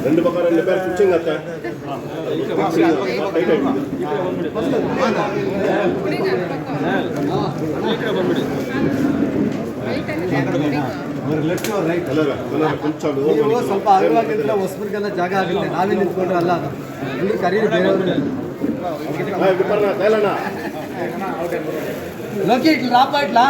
రెండు పక్కన రెండు పేరు కుర్చింగ్ అత్త ಸ್ವಲ್ಪ ಅಗಲವಾಗಿದ್ರೆ ಹೊಸಬ್ರಿಗೆಲ್ಲ ಜಾಗ ಆಗುತ್ತೆ. ನಾವೇ ನಿಂತ್ಕೊಂಡ್ರೆ ಅಲ್ಲ, ಇಲ್ಲಿ ಕರೀರಿ ಬೇರೆಯವ್ರು. ಲೋಕಿ ಇಟ್ಲ ರಾಪ ಇಟ್ಲಾ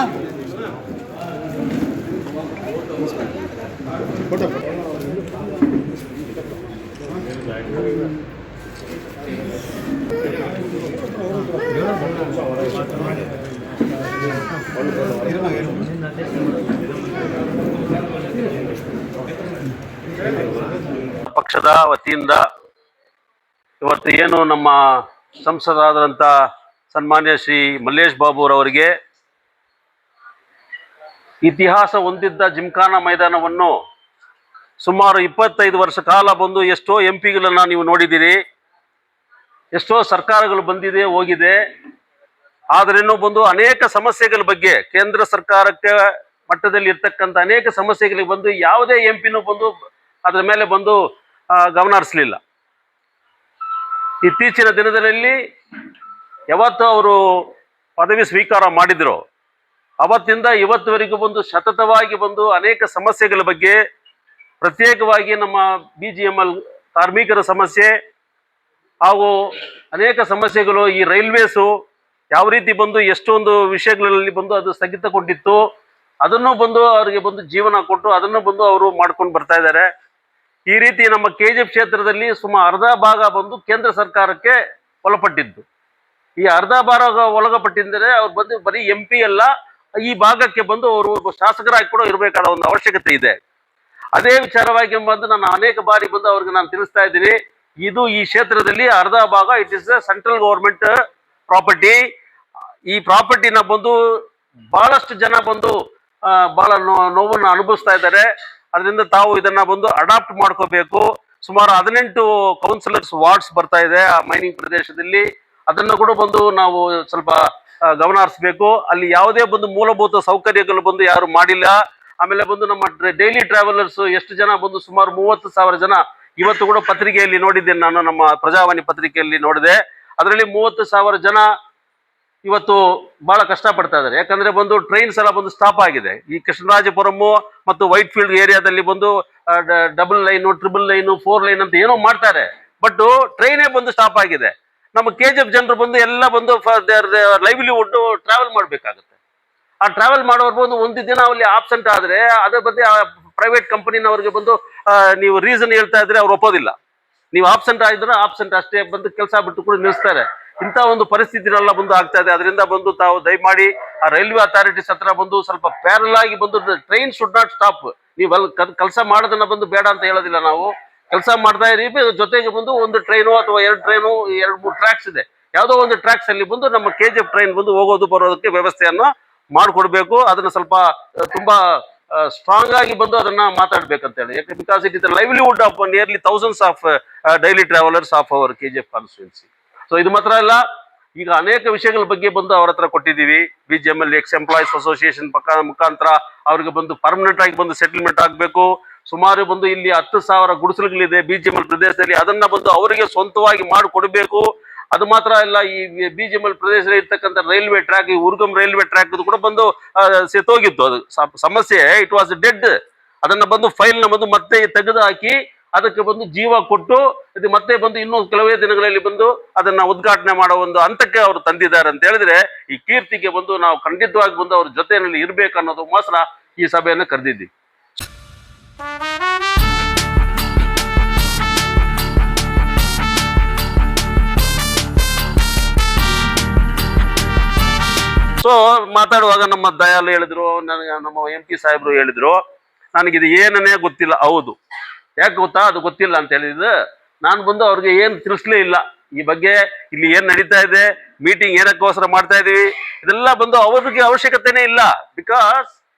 ಪಕ್ಷದ ವತಿಯಿಂದ ಇವತ್ತು ಏನು ನಮ್ಮ ಸಂಸದರಾದಂಥ ಸನ್ಮಾನ್ಯ ಶ್ರೀ ಮಲ್ಲೇಶ್ ಬಾಬುರವರಿಗೆ ಇತಿಹಾಸ ಹೊಂದಿದ್ದ ಜಿಮ್ಖಾನಾ ಮೈದಾನವನ್ನು ಸುಮಾರು 25 ವರ್ಷ ಕಾಲ ಬಂದು ಎಷ್ಟೋ ಎಂಪಿಗಳನ್ನು ನೀವು ನೋಡಿದ್ದೀರಿ, ಎಷ್ಟೋ ಸರ್ಕಾರಗಳು ಬಂದಿದೆ ಹೋಗಿದೆ. ಆದ್ರೇನೂ ಬಂದು ಅನೇಕ ಸಮಸ್ಯೆಗಳ ಬಗ್ಗೆ ಕೇಂದ್ರ ಸರ್ಕಾರಕ್ಕೆ ಮಟ್ಟದಲ್ಲಿ ಇರ್ತಕ್ಕಂಥ ಅನೇಕ ಸಮಸ್ಯೆಗಳಿಗೆ ಬಂದು ಯಾವುದೇ ಎಂಪಿನೂ ಬಂದು ಅದರ ಮೇಲೆ ಬಂದು ಗಮನ ಹರಿಸಲಿಲ್ಲ. ಇತ್ತೀಚಿನ ದಿನದಲ್ಲಿ ಯಾವತ್ತು ಅವರು ಪದವಿ ಸ್ವೀಕಾರ ಮಾಡಿದ್ರು ಅವತ್ತಿಂದ ಇವತ್ತುವರೆಗೂ ಬಂದು ಸತತವಾಗಿ ಬಂದು ಅನೇಕ ಸಮಸ್ಯೆಗಳ ಬಗ್ಗೆ, ಪ್ರತ್ಯೇಕವಾಗಿ ನಮ್ಮ BGML ಕಾರ್ಮಿಕರ ಸಮಸ್ಯೆ ಹಾಗೂ ಅನೇಕ ಸಮಸ್ಯೆಗಳು, ಈ ರೈಲ್ವೇಸು ಯಾವ ರೀತಿ ಬಂದು ಎಷ್ಟೊಂದು ವಿಷಯಗಳಲ್ಲಿ ಬಂದು ಅದು ಸ್ಥಗಿತಗೊಂಡಿತ್ತು, ಅದನ್ನು ಬಂದು ಅವರಿಗೆ ಬಂದು ಜೀವನ ಕೊಟ್ಟು ಅದನ್ನು ಬಂದು ಅವರು ಮಾಡ್ಕೊಂಡು ಬರ್ತಾ ಇದ್ದಾರೆ. ಈ ರೀತಿ ನಮ್ಮ KGF ಕ್ಷೇತ್ರದಲ್ಲಿ ಸುಮಾರು ಅರ್ಧ ಭಾಗ ಬಂದು ಕೇಂದ್ರ ಸರ್ಕಾರಕ್ಕೆ ಒಳಪಟ್ಟಿದ್ದು. ಈ ಅರ್ಧ ಭಾಗ ಒಳಗಪಟ್ಟಿದ್ದರೆ ಅವ್ರು ಬಂದು ಬರೀ MP ಅಲ್ಲ, ಈ ಭಾಗಕ್ಕೆ ಬಂದು ಅವರು ಶಾಸಕರಾಗಿ ಕೂಡ ಇರಬೇಕಾದ ಒಂದು ಅವಶ್ಯಕತೆ ಇದೆ. ಅದೇ ವಿಚಾರವಾಗಿ ಬಂದು ನಾನು ಅನೇಕ ಬಾರಿ ಬಂದು ಅವ್ರಿಗೆ ನಾನು ತಿಳಿಸ್ತಾ ಇದ್ದೀನಿ, ಇದು ಈ ಕ್ಷೇತ್ರದಲ್ಲಿ ಅರ್ಧ ಭಾಗ it is central government property. ಈ ಪ್ರಾಪರ್ಟಿನ ಬಂದು ಬಹಳಷ್ಟು ಜನ ಬಂದು ಬಹಳ ನೋವನ್ನು ಅನುಭವಿಸ್ತಾ ಇದ್ದಾರೆ. ಅದರಿಂದ ತಾವು ಇದನ್ನ ಬಂದು ಅಡಾಪ್ಟ್ ಮಾಡ್ಕೋಬೇಕು. ಸುಮಾರು 18 ಕೌನ್ಸಿಲರ್ಸ್ ವಾರ್ಡ್ಸ್ ಬರ್ತಾ ಇದೆ ಆ ಮೈನಿಂಗ್ ಪ್ರದೇಶದಲ್ಲಿ. ಅದನ್ನು ಕೂಡ ಬಂದು ನಾವು ಸ್ವಲ್ಪ ಗಮನ ಹರಿಸಬೇಕು. ಅಲ್ಲಿ ಯಾವುದೇ ಬಂದು ಮೂಲಭೂತ ಸೌಕರ್ಯಗಳು ಬಂದು ಯಾರು ಮಾಡಿಲ್ಲ. ಆಮೇಲೆ ಬಂದು ನಮ್ಮ ಡೈಲಿ ಟ್ರಾವೆಲರ್ಸ್ ಎಷ್ಟು ಜನ ಬಂದು ಸುಮಾರು 30,000 ಜನ ಇವತ್ತು ಕೂಡ ಪತ್ರಿಕೆಯಲ್ಲಿ ನೋಡಿದ್ದೇನೆ ನಾನು, ನಮ್ಮ ಪ್ರಜಾವಾಣಿ ಪತ್ರಿಕೆಯಲ್ಲಿ ನೋಡಿದೆ. ಅದರಲ್ಲಿ 30,000 ಜನ ಇವತ್ತು ಬಹಳ ಕಷ್ಟಪಡ್ತಾ ಇದ್ದಾರೆ. ಯಾಕಂದ್ರೆ ಬಂದು ಟ್ರೈನ್ಸ್ ಎಲ್ಲ ಬಂದು ಸ್ಟಾಪ್ ಆಗಿದೆ. ಈ ಕೃಷ್ಣರಾಜಪುರಂ ಮತ್ತು ವೈಟ್ ಫೀಲ್ಡ್ ಏರಿಯಾದಲ್ಲಿ ಬಂದು double line, triple line, 4 line ಅಂತ ಏನೋ ಮಾಡ್ತಾರೆ, ಬಟ್ ಟ್ರೈನೇ ಬಂದು ಸ್ಟಾಪ್ ಆಗಿದೆ. ನಮ್ಮ KGF ಜನರು ಬಂದು ಎಲ್ಲ ಬಂದು ಲೈವ್ಲಿಹುಡ್ ಟ್ರಾವೆಲ್ ಮಾಡಬೇಕಾಗುತ್ತೆ. ಆ ಟ್ರಾವೆಲ್ ಮಾಡೋರು ಬಂದು ಒಂದು ದಿನ ಅಲ್ಲಿ ಆಬ್ಸೆಂಟ್ ಆದ್ರೆ ಅದ್ರ ಬಗ್ಗೆ ಪ್ರೈವೇಟ್ ಕಂಪನಿನವ್ರಿಗೆ ಬಂದು ನೀವು ರೀಸನ್ ಹೇಳ್ತಾ ಇದ್ರೆ ಅವ್ರು ಒಪ್ಪೋದಿಲ್ಲ. ನೀವು ಆಬ್ಸೆಂಟ್ ಆಗಿದ್ರೆ ಆಬ್ಸೆಂಟ್ ಅಷ್ಟೇ, ಬಂದು ಕೆಲಸ ಬಿಟ್ಟು ಕೂಡ ನಿಲ್ಲಿಸ್ತಾರೆ. ಇಂಥ ಒಂದು ಪರಿಸ್ಥಿತಿನೆಲ್ಲ ಬಂದು ಆಗ್ತಾ ಇದೆ. ಅದರಿಂದ ಬಂದು ತಾವು ದಯಮಾಡಿ ಆ ರೈಲ್ವೆ ಅಥಾರಿಟೀಸ್ ಹತ್ರ ಬಂದು ಸ್ವಲ್ಪ ಪ್ಯಾರಲ್ ಆಗಿ ಬಂದು ಟ್ರೈನ್ ಶುಡ್ ನಾಟ್ ಸ್ಟಾಪ್. ನೀವು ಅಲ್ಲಿ ಕೆಲಸ ಮಾಡೋದನ್ನ ಬಂದು ಬೇಡ ಅಂತ ಹೇಳೋದಿಲ್ಲ, ನಾವು ಕೆಲಸ ಮಾಡ್ತಾ ಇರಿ. ಜೊತೆಗೆ ಬಂದು ಒಂದು ಟ್ರೈನು ಅಥವಾ 2 ಟ್ರೈನು, 2-3 ಟ್ರ್ಯಾಕ್ಸ್ ಇದೆ, ಯಾವುದೋ ಒಂದು ಟ್ರ್ಯಾಕ್ಸ್ ಅಲ್ಲಿ ಬಂದು ನಮ್ಮ KGF ಟ್ರೈನ್ ಬಂದು ಹೋಗೋದು ಬರೋದಕ್ಕೆ ವ್ಯವಸ್ಥೆಯನ್ನು ಮಾಡಿಕೊಡ್ಬೇಕು. ಅದನ್ನ ಸ್ವಲ್ಪ ತುಂಬಾ ಸ್ಟ್ರಾಂಗ್ ಆಗಿ ಬಂದು ಅದನ್ನ ಮಾತಾಡ್ಬೇಕಂತ ಹೇಳಿ. ಯಾಕೆ because it is the livelihood of nearly thousands of daily travellers of our KGF constituency. So ಇದು ಮಾತ್ರ ಅಲ್ಲ, ಈಗ ಅನೇಕ ವಿಷಯಗಳ ಬಗ್ಗೆ ಬಂದು ಅವ್ರ ಹತ್ರ ಕೊಟ್ಟಿದ್ದೀವಿ. BGML ಎಕ್ಸ್ ಎಂಪ್ಲಾಯೀಸ್ ಅಸೋಸಿಯೇಷನ್ ಮುಖಾಂತರ ಅವ್ರಿಗೆ ಬಂದು ಪರ್ಮನೆಂಟ್ ಆಗಿ ಬಂದು ಸೆಟಲ್ಮೆಂಟ್ ಆಗಬೇಕು. ಸುಮಾರು ಬಂದು ಇಲ್ಲಿ 10,000 ಗುಡಿಸಲುಗಳಿದೆ BGML ಪ್ರದೇಶದಲ್ಲಿ, ಅದನ್ನ ಬಂದು ಅವರಿಗೆ ಸ್ವಂತವಾಗಿ ಮಾಡಿಕೊಡ್ಬೇಕು. ಅದು ಮಾತ್ರ ಅಲ್ಲ, ಈ BGML ಪ್ರದೇಶದಲ್ಲಿ ಇರ್ತಕ್ಕಂಥ ರೈಲ್ವೆ ಟ್ರ್ಯಾಕ್, ಈ ಉರ್ಗಮ್ ರೈಲ್ವೆ ಟ್ರ್ಯಾಕ್ ಕೂಡ ಬಂದು ಸೆತ್ತೋಗಿತ್ತು. ಅದು ಸಮಸ್ಯೆ, ಇಟ್ ವಾಸ್ ಡೆಡ್. ಅದನ್ನ ಬಂದು ಫೈಲ್ನ ಬಂದು ಮತ್ತೆ ತೆಗೆದು ಹಾಕಿ ಅದಕ್ಕೆ ಬಂದು ಜೀವ ಕೊಟ್ಟು ಇದು ಮತ್ತೆ ಬಂದು ಇನ್ನೂ ಕೆಲವೇ ದಿನಗಳಲ್ಲಿ ಬಂದು ಅದನ್ನ ಉದ್ಘಾಟನೆ ಮಾಡೋ ಒಂದು ಹಂತಕ್ಕೆ ಅವರು ತಂದಿದ್ದಾರೆ ಅಂತ ಹೇಳಿದ್ರೆ, ಈ ಕೀರ್ತಿಗೆ ಬಂದು ನಾವು ಖಂಡಿತವಾಗಿ ಬಂದು ಅವ್ರ ಜೊತೆಯಲ್ಲಿ ಇರ್ಬೇಕು ಅನ್ನೋದು ಮಾತ್ರ ಈ ಸಭೆಯನ್ನು ಕರೆದಿದ್ದೀವಿ. ಸೊ ಮಾತಾಡುವಾಗ ನಮ್ಮ ದಯಾಲು ಹೇಳಿದ್ರು, ನನಗೆ ನಮ್ಮ MP ಸಾಹೇಬ್ರು ಹೇಳಿದ್ರು, ನನಗಿದು ಏನನ್ನೇ ಗೊತ್ತಿಲ್ಲ. ಹೌದು, ಯಾಕೆ ಗೊತ್ತಾ, ಅದು ಗೊತ್ತಿಲ್ಲ ಅಂತ ಹೇಳಿದ್ದು ನಾನು ಬಂದು ಅವ್ರಿಗೆ ಏನು ತಿಳಿಸ್ಲೇ ಇಲ್ಲ. ಈ ಬಗ್ಗೆ ಇಲ್ಲಿ ಏನ್ ನಡೀತಾ ಇದೆ, ಮೀಟಿಂಗ್ ಏನಕ್ಕೋಸ್ಕರ ಮಾಡ್ತಾ ಇದೀವಿ, ಇದೆಲ್ಲ ಬಂದು ಅವ್ರಿಗೆ ಅವಶ್ಯಕತೆನೇ ಇಲ್ಲ. ಬಿಕಾಸ್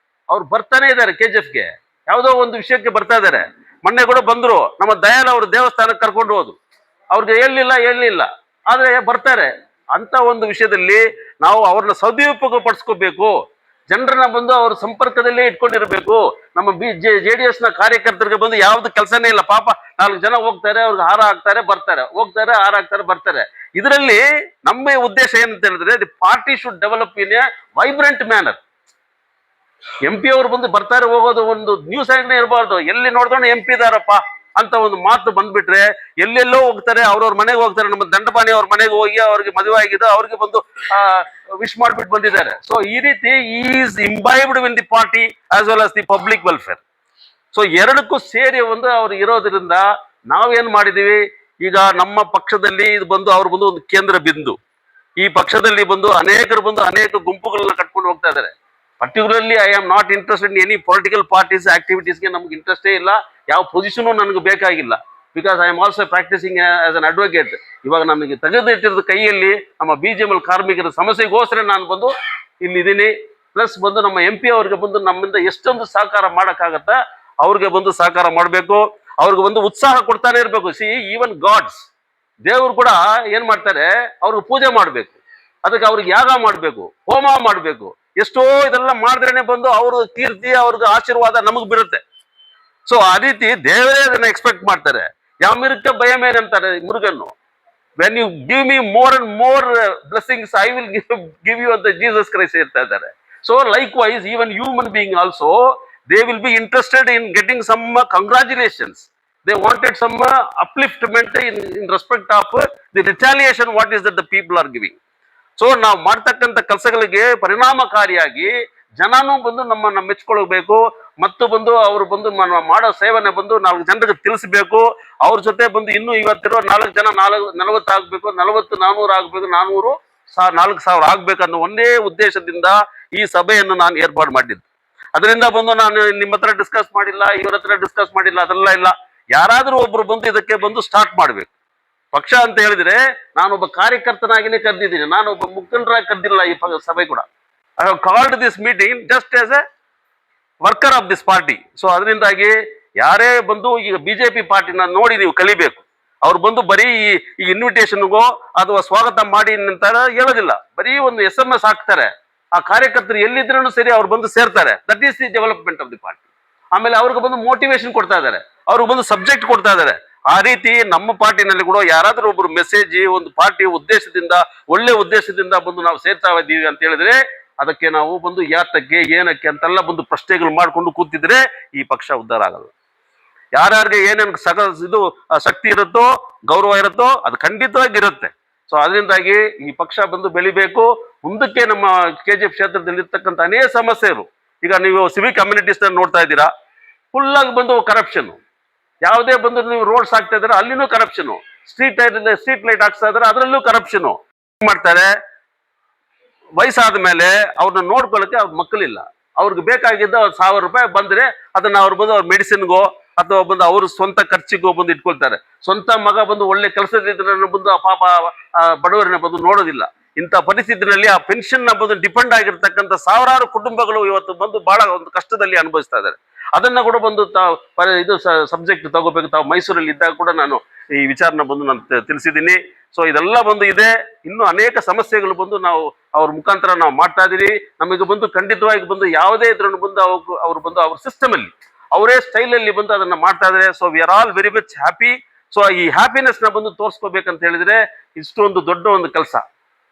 ಅವ್ರು ಬರ್ತಾನೆ ಇದ್ದಾರೆ KGFಗೆ, ಯಾವುದೋ ಒಂದು ವಿಷಯಕ್ಕೆ ಬರ್ತಾ ಇದ್ದಾರೆ. ಮೊನ್ನೆ ಕೂಡ ಬಂದ್ರು, ನಮ್ಮ ದಯಾಲ್ ಅವರು ದೇವಸ್ಥಾನಕ್ಕೆ ಕರ್ಕೊಂಡು ಹೋದ್ರು, ಅವ್ರಿಗೆ ಹೇಳಲಿಲ್ಲ, ಆದ್ರೆ ಬರ್ತಾರೆ. ಅಂತ ಒಂದು ವಿಷಯದಲ್ಲಿ ನಾವು ಅವ್ರನ್ನ ಸದುಪಯೋಗ ಪಡಿಸ್ಕೋಬೇಕು. ಜನರನ್ನ ಬಂದು ಅವ್ರ ಸಂಪರ್ಕದಲ್ಲೇ ಇಟ್ಕೊಂಡಿರ್ಬೇಕು. ನಮ್ಮ JDS ನ ಕಾರ್ಯಕರ್ತರಿಗೆ ಬಂದು ಯಾವ್ದು ಕೆಲಸನೇ ಇಲ್ಲ. ಪಾಪ 4 ಜನ ಹೋಗ್ತಾರೆ, ಅವ್ರಿಗೆ ಹಾರ ಹಾಕ್ತಾರೆ ಬರ್ತಾರೆ, ಹೋಗ್ತಾರೆ ಹಾರ ಹಾಕ್ತಾರೆ ಬರ್ತಾರೆ. ಇದರಲ್ಲಿ ನಮ್ಮ ಉದ್ದೇಶ ಏನಂತ ಹೇಳಿದ್ರೆ, the party should develop in a vibrant manner. MP ಅವರು ಬಂದು ಬರ್ತಾರೆ ಹೋಗೋದು ಒಂದು ನ್ಯೂಸ್ ಆಗನೇ ಇರಬಾರ್ದು. ಎಲ್ಲಿ ನೋಡಿದ್ರೆ MP ಇದಾರಪ್ಪ ಅಂತ ಒಂದು ಮಾತು ಬಂದ್ಬಿಟ್ರೆ ಎಲ್ಲೆಲ್ಲೋ ಹೋಗ್ತಾರೆ, ಅವ್ರವ್ರ ಮನೆಗೆ ಹೋಗ್ತಾರೆ. ನಮ್ಮ ದಂಡಪಾಣಿ ಅವ್ರ ಮನೆಗೆ ಹೋಗಿ ಅವ್ರಿಗೆ ಮದುವೆ ಆಗಿದ್ದು ಅವ್ರಿಗೆ ಬಂದು ವಿಶ್ ಮಾಡ್ಬಿಟ್ಟು ಬಂದಿದ್ದಾರೆ. ಸೊ ಈ ರೀತಿ is ಇಂಬೈಬ್ಡ್ win the party as well as the public welfare. So ಎರಡಕ್ಕೂ ಸೇರಿ ಒಂದು ಅವ್ರು ಇರೋದ್ರಿಂದ ನಾವೇನ್ ಮಾಡಿದೀವಿ, ಈಗ ನಮ್ಮ ಪಕ್ಷದಲ್ಲಿ ಇದು ಬಂದು ಅವ್ರು ಬಂದು ಒಂದು ಕೇಂದ್ರ ಬಿಂದು. ಈ ಪಕ್ಷದಲ್ಲಿ ಬಂದು ಅನೇಕರು ಬಂದು ಅನೇಕ ಗುಂಪುಗಳನ್ನ ಕಟ್ಕೊಂಡು ಹೋಗ್ತಾ ಇದ್ದಾರೆ. Particularly I am not interested in any political parties ಆಕ್ಟಿವಿಟೀಸ್ಗೆ ನಮ್ಗೆ ಇಂಟ್ರೆಸ್ಟೇ ಇಲ್ಲ. ಯಾವ ಪೊಸಿಷನು ನನಗೆ ಬೇಕಾಗಿಲ್ಲ. Because I am also practising as an advocate. ಇವಾಗ ನಮಗೆ ತೆಗೆದಿಟ್ಟಿರೋದು ಕೈಯಲ್ಲಿ ನಮ್ಮ BGML ಕಾರ್ಮಿಕರ ಸಮಸ್ಯೆಗೋಸ್ಕರ ನಾನು ಬಂದು ಇಲ್ಲಿದ್ದೀನಿ. ಪ್ಲಸ್ ಬಂದು ನಮ್ಮ MP ಅವ್ರಿಗೆ ಬಂದು ನಮ್ಮಿಂದ ಎಷ್ಟೊಂದು ಸಹಕಾರ ಮಾಡೋಕ್ಕಾಗತ್ತ ಅವ್ರಿಗೆ ಬಂದು ಸಹಕಾರ ಮಾಡಬೇಕು. ಅವ್ರಿಗೆ ಒಂದು ಉತ್ಸಾಹ ಕೊಡ್ತಾನೆ ಇರಬೇಕು. ಸಿ ಈವನ್ ಗಾಡ್ಸ್, ದೇವರು ಕೂಡ ಏನ್ ಮಾಡ್ತಾರೆ, ಅವ್ರಿಗೆ ಪೂಜೆ ಮಾಡಬೇಕು, ಅದಕ್ಕೆ ಅವ್ರಿಗೆ ಯಾಗ ಮಾಡಬೇಕು, ಹೋಮ ಮಾಡಬೇಕು. ಎಷ್ಟೋ ಇದೆಲ್ಲ ಮಾಡಿದ್ರೇನೆ ಬಂದು ಅವ್ರ ಕೀರ್ತಿ ಅವ್ರಿಗೆ ಆಶೀರ್ವಾದ ನಮಗ್ ಬೀರುತ್ತೆ. ಸೊ ಆ ರೀತಿ ದೇವರೇ ಅದನ್ನ ಎಕ್ಸ್ಪೆಕ್ಟ್ ಮಾಡ್ತಾರೆ. ಯಾವ ಮಿರುಕ ಭಯಮೇನ್ ಅಂತಾರೆ ಮುರುಗನ್ನು. When you give me more and more blessings I will give you ಅಂತ ಜೀಸಸ್ ಕ್ರೈಸ್ಟ್ ಹೇಳ್ತಾ ಇದ್ದಾರೆ. So likewise even human being also they will be interested in getting some congratulations. They wanted some upliftment in respect of the retaliation what is that the people are giving. So ನಾವು ಮಾಡ್ತಕ್ಕಂಥ ಕೆಲಸಗಳಿಗೆ ಪರಿಣಾಮಕಾರಿಯಾಗಿ ಜನನೂ ಬಂದು ನಮ್ಮನ್ನ ಮೆಚ್ಕೊಳ್ಬೇಕು ಮತ್ತು ಬಂದು ಅವರು ಬಂದು ಮಾಡೋ ಸೇವನೆ ಬಂದು 4 ಜನರಿಗೆ ತಿಳಿಸ್ಬೇಕು. ಅವ್ರ ಜೊತೆ ಬಂದು ಇನ್ನೂ ಇವತ್ತಿರೋ 4 ಜನ 40 ಆಗ್ಬೇಕು, 40 400 ಆಗ್ಬೇಕು, 4,000 ಆಗ್ಬೇಕು ಅನ್ನೋ ಒಂದೇ ಉದ್ದೇಶದಿಂದ ಈ ಸಭೆಯನ್ನು ನಾನು ಏರ್ಪಾಡು ಮಾಡಿದ್ದು. ಅದರಿಂದ ಬಂದು ನಾನು ನಿಮ್ಮ ಹತ್ರ ಡಿಸ್ಕಸ್ ಮಾಡಿಲ್ಲ, ಇವ್ರ ಹತ್ರ ಡಿಸ್ಕಸ್ ಮಾಡಿಲ್ಲ, ಅದೆಲ್ಲ ಇಲ್ಲ. ಯಾರಾದ್ರೂ ಒಬ್ರು ಬಂದು ಇದಕ್ಕೆ ಬಂದು ಸ್ಟಾರ್ಟ್ ಮಾಡ್ಬೇಕು. ಪಕ್ಷ ಅಂತ ಹೇಳಿದ್ರೆ ನಾನೊಬ್ಬ ಕಾರ್ಯಕರ್ತನಾಗಿನೇ ಕರೆದಿದ್ದೀನಿ, ನಾನೊಬ್ಬ ಮುಖಂಡರಾಗಿ ಕರೆದಿಲ್ಲ ಈ ಸಭೆ ಕೂಡ. I have called this meeting just as A worker of this party. So ಅದರಿಂದಾಗಿ ಯಾರೇ ಬಂದು ಈಗ BJP ಪಾರ್ಟಿನ ನೋಡಿ ನೀವು ಕಲಿಬೇಕು. ಅವ್ರು ಬಂದು ಬರೀ ಈ ಇನ್ವಿಟೇಷನ್ಗೋ ಅಥವಾ ಸ್ವಾಗತ ಮಾಡಿ ಅಂತ ಹೇಳೋದಿಲ್ಲ, ಬರೀ ಒಂದು SMS ಹಾಕ್ತಾರೆ. ಆ ಕಾರ್ಯಕರ್ತರು ಎಲ್ಲಿದ್ರೂ ಸರಿ ಅವ್ರು ಬಂದು ಸೇರ್ತಾರೆ. That is the development of the party. ಆಮೇಲೆ ಅವ್ರಿಗೆ ಬಂದು ಮೋಟಿವೇಶನ್ ಕೊಡ್ತಾ ಇದ್ದಾರೆ, ಅವ್ರಿಗೆ ಬಂದು ಸಬ್ಜೆಕ್ಟ್ ಕೊಡ್ತಾ ಇದ್ದಾರೆ. ಆ ರೀತಿ ನಮ್ಮ ಪಾರ್ಟಿನಲ್ಲಿ ಕೂಡ ಯಾರಾದ್ರೂ ಒಬ್ರು ಮೆಸೇಜ್ ಒಂದು ಪಾರ್ಟಿ ಉದ್ದೇಶದಿಂದ ಒಳ್ಳೆ ಉದ್ದೇಶದಿಂದ ಬಂದು ನಾವು ಸೇರ್ತಾ ಇದ್ದೀವಿ ಅಂತ ಹೇಳಿದ್ರೆ ಅದಕ್ಕೆ ನಾವು ಬಂದು ಯಾತಕ್ಕೆ ಏನಕ್ಕೆ ಅಂತೆಲ್ಲ ಬಂದು ಪ್ರಶ್ನೆಗಳು ಮಾಡ್ಕೊಂಡು ಕೂತಿದ್ರೆ ಈ ಪಕ್ಷ ಉದ್ಧಾರ ಆಗಲ್ಲ. ಯಾರ್ಯಾರಿಗೆ ಏನೇನು ಇದು ಶಕ್ತಿ ಇರುತ್ತೋ ಗೌರವ ಇರುತ್ತೋ ಅದು ಖಂಡಿತವಾಗಿ ಇರುತ್ತೆ. ಸೊ ಅದರಿಂದಾಗಿ ಈ ಪಕ್ಷ ಬಂದು ಬೆಳಿಬೇಕು. ಮುಂದಕ್ಕೆ ನಮ್ಮ KGF ಕ್ಷೇತ್ರದಲ್ಲಿ ಇರ್ತಕ್ಕಂಥ ಅನೇಕ ಸಮಸ್ಯೆಗಳು, ಈಗ ನೀವು ಸಿವಿಕ್ ಕಮ್ಯುನಿಟೀಸ್ ನೋಡ್ತಾ ಇದ್ದೀರಾ, ಫುಲ್ ಆಗಿ ಬಂದು ಕರಪ್ಷನ್. ಯಾವುದೇ ಬಂದು ನೀವು ರೋಡ್ಸ್ ಹಾಕ್ತಾ ಇದ್ದಾರೆ ಅಲ್ಲಿನೂ ಕರಪ್ಷನ್, ಸ್ಟ್ರೀಟ್ ಲೈಟ್ ಹಾಕ್ಸ್ತಾ ಇದ್ದಾರೆ ಅದರಲ್ಲೂ ಕರಪ್ಷನ್ ಮಾಡ್ತಾರೆ. ವಯಸ್ಸಾದ ಮೇಲೆ ಅವ್ರನ್ನ ನೋಡ್ಕೊಳ್ಳಕ್ಕೆ ಅವ್ರ ಮಕ್ಕಳಿಲ್ಲ, ಅವ್ರಿಗೆ ಬೇಕಾಗಿದ್ದ 1,000 ರೂಪಾಯಿ ಬಂದ್ರೆ ಅದನ್ನ ಅವ್ರು ಬಂದು ಅವ್ರ ಮೆಡಿಸಿನ್ಗೋ ಅಥವಾ ಬಂದು ಅವ್ರ ಸ್ವಂತ ಖರ್ಚಿಗೋ ಬಂದು ಇಟ್ಕೊಳ್ತಾರೆ. ಸ್ವಂತ ಮಗ ಬಂದು ಒಳ್ಳೆ ಕೆಲಸದಿದ್ರನ್ನು ಬಂದು ಪಾಪ ಬಡವರನ್ನ ಬಂದು ನೋಡೋದಿಲ್ಲ. ಇಂಥ ಪರಿಸ್ಥಿತಿನಲ್ಲಿ ಆ ಪೆನ್ಷನ್ ನ ಬಂದು ಡಿಪೆಂಡ್ ಆಗಿರ್ತಕ್ಕಂಥ ಸಾವಿರಾರು ಕುಟುಂಬಗಳು ಇವತ್ತು ಬಂದು ಬಹಳ ಒಂದು ಕಷ್ಟದಲ್ಲಿ ಅನುಭವಿಸ್ತಾ ಇದ್ದಾರೆ. ಅದನ್ನ ಕೂಡ ಬಂದು ಇದು ಸಬ್ಜೆಕ್ಟ್ ತಗೋಬೇಕು. ತಾವು ಮೈಸೂರಲ್ಲಿ ಇದ್ದಾಗ ಕೂಡ ನಾನು ಈ ವಿಚಾರನ ಬಂದು ನಾನು ತಿಳಿಸಿದ್ದೀನಿ. ಸೊ ಇದೆಲ್ಲ ಬಂದು ಇದೆ, ಇನ್ನೂ ಅನೇಕ ಸಮಸ್ಯೆಗಳು ಬಂದು ನಾವು ಅವ್ರ ಮುಖಾಂತರ ನಾವು ಮಾಡ್ತಾ ಇದೀವಿ. ನಮಗೆ ಬಂದು ಖಂಡಿತವಾಗಿ ಬಂದು ಯಾವುದೇ ಇದ್ರನ್ನು ಬಂದು ಅವ್ರು ಬಂದು ಅವ್ರ ಸಿಸ್ಟಮ್ ಅಲ್ಲಿ ಅವರೇ ಸ್ಟೈಲ್ ಅಲ್ಲಿ ಬಂದು ಅದನ್ನ ಮಾಡ್ತಾ ಇದ್ದಾರೆ. So we are all very much happy. So ಈ ಹ್ಯಾಪಿನೆಸ್ ನ ಬಂದು ತೋರಿಸ್ಕೋಬೇಕಂತ ಹೇಳಿದ್ರೆ ಇಷ್ಟೊಂದು ದೊಡ್ಡ ಒಂದು ಕೆಲಸ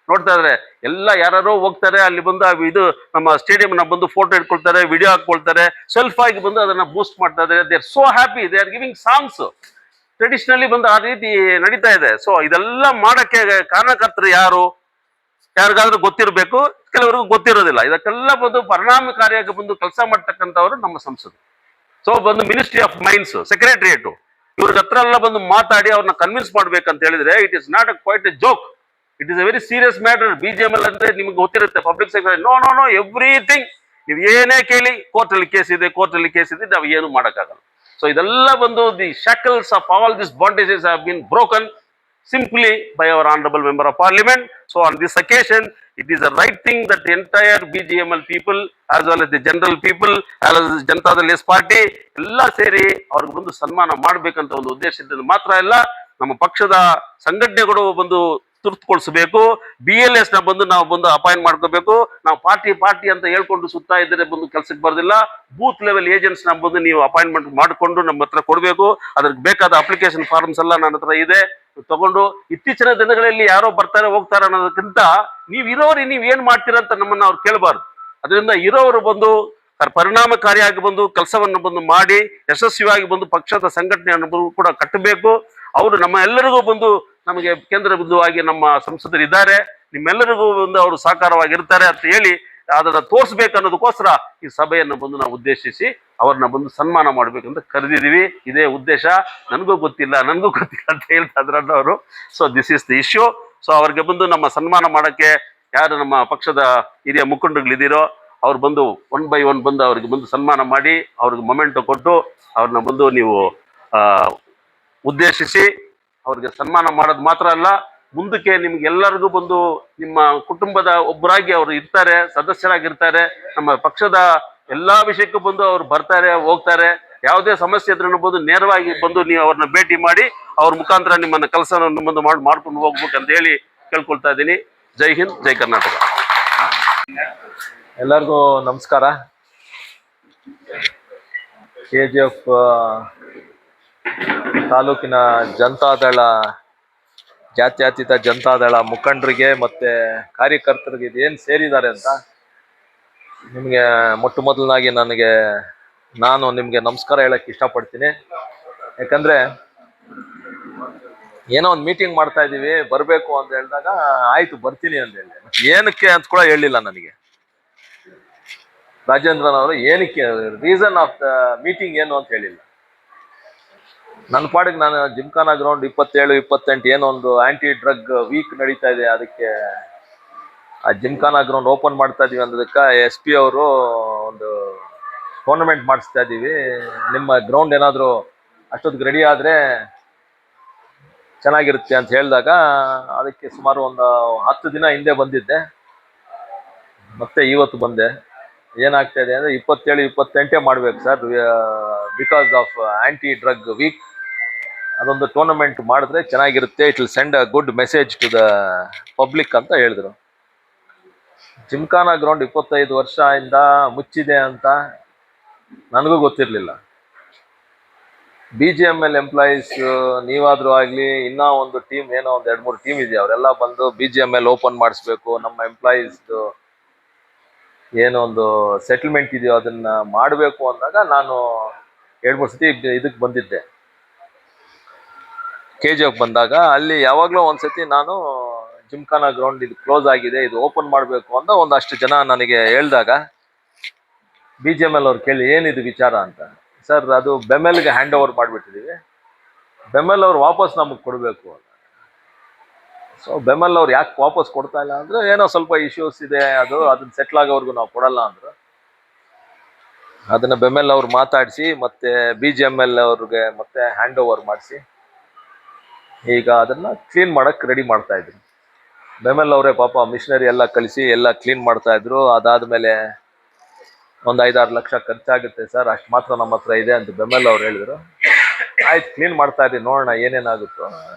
ನೋಡ್ತಾ ಇದ್ರೆ ಎಲ್ಲ ಯಾರೋ ಹೋಗ್ತಾರೆ ಅಲ್ಲಿ ಬಂದು ಇದು ನಮ್ಮ ಸ್ಟೇಡಿಯಂ ನ ಬಂದು ಫೋಟೋ ಇಟ್ಕೊಳ್ತಾರೆ, ವಿಡಿಯೋ ಹಾಕೊಳ್ತಾರೆ, ಸೆಲ್ಫ್ ಆಗಿ ಬಂದು ಅದನ್ನ ಬೂಸ್ಟ್ ಮಾಡ್ತಾ ಇದ್ದಾರೆ. They are so happy, they are giving songs. Traditionally ಬಂದು ಆ ರೀತಿ ನಡೀತಾ ಇದೆ. ಸೊ ಇದೆಲ್ಲ ಮಾಡಕ್ಕೆ ಕಾರಣಕರ್ತರು ಯಾರು? ಯಾರಿಗಾದ್ರೂ ಗೊತ್ತಿರಬೇಕು, ಕೆಲವರಿಗೂ ಗೊತ್ತಿರೋದಿಲ್ಲ. ಇದಕ್ಕೆಲ್ಲ ಬಂದು ಪರಿಣಾಮಕಾರಿಯಾಗಿ ಬಂದು ಕೆಲಸ ಮಾಡ್ತಕ್ಕಂಥವ್ರು ನಮ್ಮ ಸಂಸದರು. ಸೊ ಬಂದು ಮಿನಿಸ್ಟ್ರಿ ಆಫ್ ಮೈನ್ಸ್ ಸೆಕ್ರೆಟರಿಯೇಟ್ ಇವ್ರ ಹತ್ರ ಎಲ್ಲ ಬಂದು ಮಾತಾಡಿ ಅವ್ರನ್ನ ಕನ್ವಿನ್ಸ್ ಮಾಡ್ಬೇಕಂತ ಹೇಳಿದ್ರೆ it is not a quite a joke, it is a very serious matter. BGML ಅಂದ್ರೆ ನಿಮ್ಗೆ ಗೊತ್ತಿರುತ್ತೆ, ಪಬ್ಲಿಕ್ ಸೆಕ್ರೆಟರಿ ನೋ ಎವ್ರಿಥಿಂಗ್ ನೀವು ಏನೇ ಕೇಳಿ ಕೋರ್ಟಲ್ಲಿ ಕೇಸ್ ಇದೆ, ನಾವು ಏನು ಮಾಡೋಕ್ಕಾಗಲ್ಲ. ಸೊ ಇದೆಲ್ಲ ಬಂದು the shackles of all these bondages have been broken simply by our honorable member of parliament. So on this occasion it is a right thing that the entire BGML people as well as the general people as well as Janata Dal S party ಎಲ್ಲ ಸೇರಿ ಅವ್ರಿಗೆ ಬಂದು ಸನ್ಮಾನ ಮಾಡಬೇಕಂತ ಒಂದು ಉದ್ದೇಶದಿಂದ ಮಾತ್ರ ಇಲ್ಲ, ನಮ್ಮ ಪಕ್ಷದ ಸಂಘಟನೆಗಳು ಬಂದು ತುರ್ತುಗೊಳಿಸಬೇಕು. BLS ನ ಬಂದು ನಾವು ಬಂದು ಅಪಾಯಿಂಟ್ ಮಾಡ್ಕೋಬೇಕು. ನಾವು ಪಾರ್ಟಿ ಅಂತ ಹೇಳ್ಕೊಂಡು ಸುತ್ತಾ ಇದ್ರೆ ಬಂದು ಕೆಲಸಕ್ಕೆ ಬರೋದಿಲ್ಲ. ಬೂತ್ ಲೆವೆಲ್ ಏಜೆಂಟ್ಸ್ ನ ಬಂದು ನೀವು ಅಪಾಯಿಂಟ್ಮೆಂಟ್ ಮಾಡಿಕೊಂಡು ನಮ್ಮ ಹತ್ರ ಕೊಡಬೇಕು. ಅದಕ್ಕೆ ಬೇಕಾದ ಅಪ್ಲಿಕೇಶನ್ ಫಾರ್ಮ್ಸ್ ಎಲ್ಲ ನನ್ನ ಹತ್ರ ಇದೆ, ತಗೊಂಡು ಇತ್ತೀಚಿನ ದಿನಗಳಲ್ಲಿ ಯಾರೋ ಬರ್ತಾರೆ ಹೋಗ್ತಾರೆ ಅನ್ನೋದಕ್ಕಿಂತ ನೀವ್ ಏನ್ ಮಾಡ್ತೀರಾ ಅಂತ ನಮ್ಮನ್ನ ಅವ್ರು ಕೇಳಬಾರ್ದು. ಅದರಿಂದ ಇರೋರು ಬಂದು ಪರಿಣಾಮಕಾರಿಯಾಗಿ ಬಂದು ಕೆಲಸವನ್ನು ಬಂದು ಮಾಡಿ ಯಶಸ್ವಿಯಾಗಿ ಬಂದು ಪಕ್ಷದ ಸಂಘಟನೆಯನ್ನು ಕೂಡ ಕಟ್ಟಬೇಕು. ಅವರು ನಮ್ಮ ಎಲ್ಲರಿಗೂ ಬಂದು ನಮಗೆ ಕೇಂದ್ರ ಬಿಂದುವಾಗಿ ನಮ್ಮ ಸಂಸದರು ಇದ್ದಾರೆ, ನಿಮ್ಮೆಲ್ಲರಿಗೂ ಬಂದು ಅವರು ಸಹಕಾರವಾಗಿರ್ತಾರೆ ಅಂತ ಹೇಳಿ ಅದನ್ನ ತೋರಿಸ್ಬೇಕು ಅನ್ನೋದಕ್ಕೋಸ್ಕರ ಈ ಸಭೆಯನ್ನು ಬಂದು ನಾವು ಉದ್ದೇಶಿಸಿ ಅವ್ರನ್ನ ಬಂದು ಸನ್ಮಾನ ಮಾಡ್ಬೇಕಂತ ಕರೆದಿದೀವಿ. ಇದೇ ಉದ್ದೇಶ. ನನಗೂ ಗೊತ್ತಿಲ್ಲ ಅಂತ ಹೇಳ್ತಾ ಇದ್ರಣ್ಣ ಅವರು. So this is the issue. So ಅವ್ರಿಗೆ ಬಂದು ನಮ್ಮ ಸನ್ಮಾನ ಮಾಡಕ್ಕೆ ಯಾರು ನಮ್ಮ ಪಕ್ಷದ ಹಿರಿಯ ಮುಖಂಡರುಗಳಿದ್ದೀರೋ ಅವ್ರು ಬಂದು 1 by 1 ಬಂದು ಅವ್ರಿಗೆ ಬಂದು ಸನ್ಮಾನ ಮಾಡಿ ಅವ್ರಿಗೆ ಮೊಮೆಂಟೋ ಕೊಟ್ಟು ಅವ್ರನ್ನ ಬಂದು ನೀವು ಉದ್ದೇಶಿಸಿ ಅವ್ರಿಗೆ ಸನ್ಮಾನ ಮಾಡೋದು ಮಾತ್ರ ಅಲ್ಲ, ಮುಂದಕ್ಕೆ ನಿಮ್ಗೆಲ್ಲರಿಗೂ ಬಂದು ನಿಮ್ಮ ಕುಟುಂಬದ ಒಬ್ಬರಾಗಿ ಅವರು ಇರ್ತಾರೆ, ಸದಸ್ಯರಾಗಿರ್ತಾರೆ. ನಮ್ಮ ಪಕ್ಷದ ಎಲ್ಲಾ ವಿಷಯಕ್ಕೂ ಬಂದು ಅವ್ರು ಬರ್ತಾರೆ ಹೋಗ್ತಾರೆ. ಯಾವುದೇ ಸಮಸ್ಯೆ ಇದ್ರೂ ಬಂದು ನೇರವಾಗಿ ಬಂದು ನೀವು ಅವ್ರನ್ನ ಭೇಟಿ ಮಾಡಿ ಅವ್ರ ಮುಖಾಂತರ ನಿಮ್ಮನ್ನ ಕೆಲಸವನ್ನು ಬಂದು ಮಾಡ್ಕೊಂಡು ಹೋಗ್ಬೇಕು ಅಂತ ಹೇಳಿ ಕೇಳ್ಕೊಳ್ತಾ ಇದ್ದೀನಿ. ಜೈ ಹಿಂದ್, ಜೈ ಕರ್ನಾಟಕ. ಎಲ್ಲರಿಗೂ ನಮಸ್ಕಾರ. KGF ತಾಲೂಕಿನ ಜನತಾದಳ, ಜಾತ್ಯತೀತ ಜನತಾದಳ ಮುಖಂಡರಿಗೆ ಮತ್ತೆ ಕಾರ್ಯಕರ್ತರಿಗೆ ಇದೇನು ಸೇರಿದ್ದಾರೆ ಅಂತ ನಿಮಗೆ ಮೊದಲನಾಗಿ ನಾನು ನಿಮಗೆ ನಮಸ್ಕಾರ ಹೇಳಕ್ಕೆ ಇಷ್ಟಪಡ್ತೀನಿ. ಯಾಕಂದರೆ ಏನೋ ಒಂದು ಮೀಟಿಂಗ್ ಮಾಡ್ತಾ ಇದ್ದೀವಿ, ಬರಬೇಕು ಅಂತ ಹೇಳಿದಾಗ ಆಯಿತು ಬರ್ತೀನಿ ಅಂತ ಹೇಳಿ, ಏನಕ್ಕೆ ಅಂತ ಕೂಡ ಹೇಳಿಲ್ಲ ನನಗೆ ರಾಜೇಂದ್ರನ್ ಅವರು. ಏನಕ್ಕೆ, ರೀಸನ್ ಆಫ್ ದ ಮೀಟಿಂಗ್ ಏನು ಅಂತ ಹೇಳಿಲ್ಲ. ನನ್ನ ಪಾಡಿಗೆ ನಾನು ಜಿಮ್ಖಾನಾ ಗ್ರೌಂಡ್ 27-28 ಏನೋ ಒಂದು ಆಂಟಿ ಡ್ರಗ್ ವೀಕ್ ನಡೀತಾ ಇದೆ, ಅದಕ್ಕೆ ಆ ಜಿಮ್ಖಾನಾ ಗ್ರೌಂಡ್ ಓಪನ್ ಮಾಡ್ತಾ ಇದೀವಿ ಅನ್ನೋದಕ್ಕೆ SP ಅವರು ಒಂದು ಟೂರ್ನಮೆಂಟ್ ಮಾಡಿಸ್ತಾ ಇದ್ದೀವಿ, ನಿಮ್ಮ ಗ್ರೌಂಡ್ ಏನಾದರೂ ಅಷ್ಟೊತ್ತಿಗೆ ರೆಡಿ ಆದರೆ ಚೆನ್ನಾಗಿರುತ್ತೆ ಅಂತ ಹೇಳಿದಾಗ ಅದಕ್ಕೆ ಸುಮಾರು ಒಂದು 10 ದಿನ ಹಿಂದೆ ಬಂದಿದ್ದೆ, ಮತ್ತೆ ಇವತ್ತು ಬಂದೆ. ಏನಾಗ್ತಾ ಇದೆ ಅಂದರೆ 27-28 ಮಾಡಬೇಕು sir, because of anti drug week. ಅದೊಂದು ಟೂರ್ನಮೆಂಟ್ ಮಾಡಿದ್ರೆ ಚೆನ್ನಾಗಿರುತ್ತೆ, it will send a good message to the public ಅಂತ ಹೇಳಿದ್ರು. ಜಿಮ್ಖಾನಾ ಗ್ರೌಂಡ್ 25 ವರ್ಷದಿಂದ ಮುಚ್ಚಿದೆ ಅಂತ ನನಗೂ ಗೊತ್ತಿರಲಿಲ್ಲ. BGML ಎಂಪ್ಲಾಯೀಸ್ ನೀವಾದರೂ ಆಗಲಿ, ಇನ್ನೂ ಒಂದು ಟೀಮ್, ಏನೋ ಒಂದು 2-3 ಟೀಮ್ ಇದೆ, ಅವರೆಲ್ಲ ಬಂದು BGML ಓಪನ್ ಮಾಡಿಸ್ಬೇಕು, ನಮ್ಮ ಎಂಪ್ಲಾಯೀಸ್ದು ಏನೋ ಒಂದು ಸೆಟಲ್ಮೆಂಟ್ ಇದೆಯೋ ಅದನ್ನ ಮಾಡಬೇಕು ಅಂದಾಗ ನಾನು 2-3 ಸತಿ ಇದಕ್ಕೆ ಬಂದಿದ್ದೆ. KGF ಬಂದಾಗ ಅಲ್ಲಿ ಯಾವಾಗಲೂ ಒಂದ್ಸತಿ ನಾನು ಜಿಮ್ಖಾನಾ ಗ್ರೌಂಡ್ ಇದು ಕ್ಲೋಸ್ ಆಗಿದೆ, ಇದು ಓಪನ್ ಮಾಡಬೇಕು ಅಂತ ಒಂದಷ್ಟು ಜನ ನನಗೆ ಹೇಳಿದಾಗ BGML ಅವ್ರು ಕೇಳಿ ಏನಿದು ವಿಚಾರ ಅಂತ. ಸರ್ ಅದು ಬೆಮೆಲ್ಗೆ ಹ್ಯಾಂಡ್ ಓವರ್ ಮಾಡಿಬಿಟ್ಟಿದ್ದೀವಿ, ಬೆಮೆಲ್ ಅವ್ರು ವಾಪಸ್ ನಮಗೆ ಕೊಡಬೇಕು ಅಂತ. ಸೊ ಬೆಮೆಲ್ ಅವ್ರು ಯಾಕೆ ವಾಪಸ್ ಕೊಡ್ತಾ ಇಲ್ಲ ಅಂದರೆ ಏನೋ ಸ್ವಲ್ಪ ಇಶ್ಯೂಸ್ ಇದೆ, ಅದನ್ನ ಸೆಟ್ಲ್ ಆಗೋವರೆಗೂ ನಾವು ಕೊಡಲ್ಲ ಅಂದರು. ಅದನ್ನು ಬೆಮೆಲ್ ಅವ್ರು ಮಾತಾಡಿಸಿ ಮತ್ತೆ BGML ಅವ್ರಿಗೆ ಮತ್ತೆ ಹ್ಯಾಂಡ್ ಓವರ್ ಮಾಡಿಸಿ ಈಗ ಅದನ್ನು ಕ್ಲೀನ್ ಮಾಡೋಕ್ಕೆ ರೆಡಿ ಮಾಡ್ತಾ ಇದ್ರು. ಬೆಮೆಲ್ ಅವರೇ ಪಾಪ ಮಿಷನರಿ ಎಲ್ಲ ಕಳಿಸಿ ಎಲ್ಲ ಕ್ಲೀನ್ ಮಾಡ್ತಾ ಇದ್ರು. ಅದಾದಮೇಲೆ ಒಂದು 5-6 ಲಕ್ಷ ಖರ್ಚಾಗುತ್ತೆ ಸರ್, ಅಷ್ಟು ಮಾತ್ರ ನಮ್ಮ ಹತ್ರ ಇದೆ ಅಂತ ಬೆಮೆಲ್ ಅವ್ರು ಹೇಳಿದ್ರು. ಆಯ್ತು ಕ್ಲೀನ್ ಮಾಡ್ತಾ ಇದ್ದೀವಿ, ನೋಡೋಣ ಏನೇನಾಗುತ್ತೋ,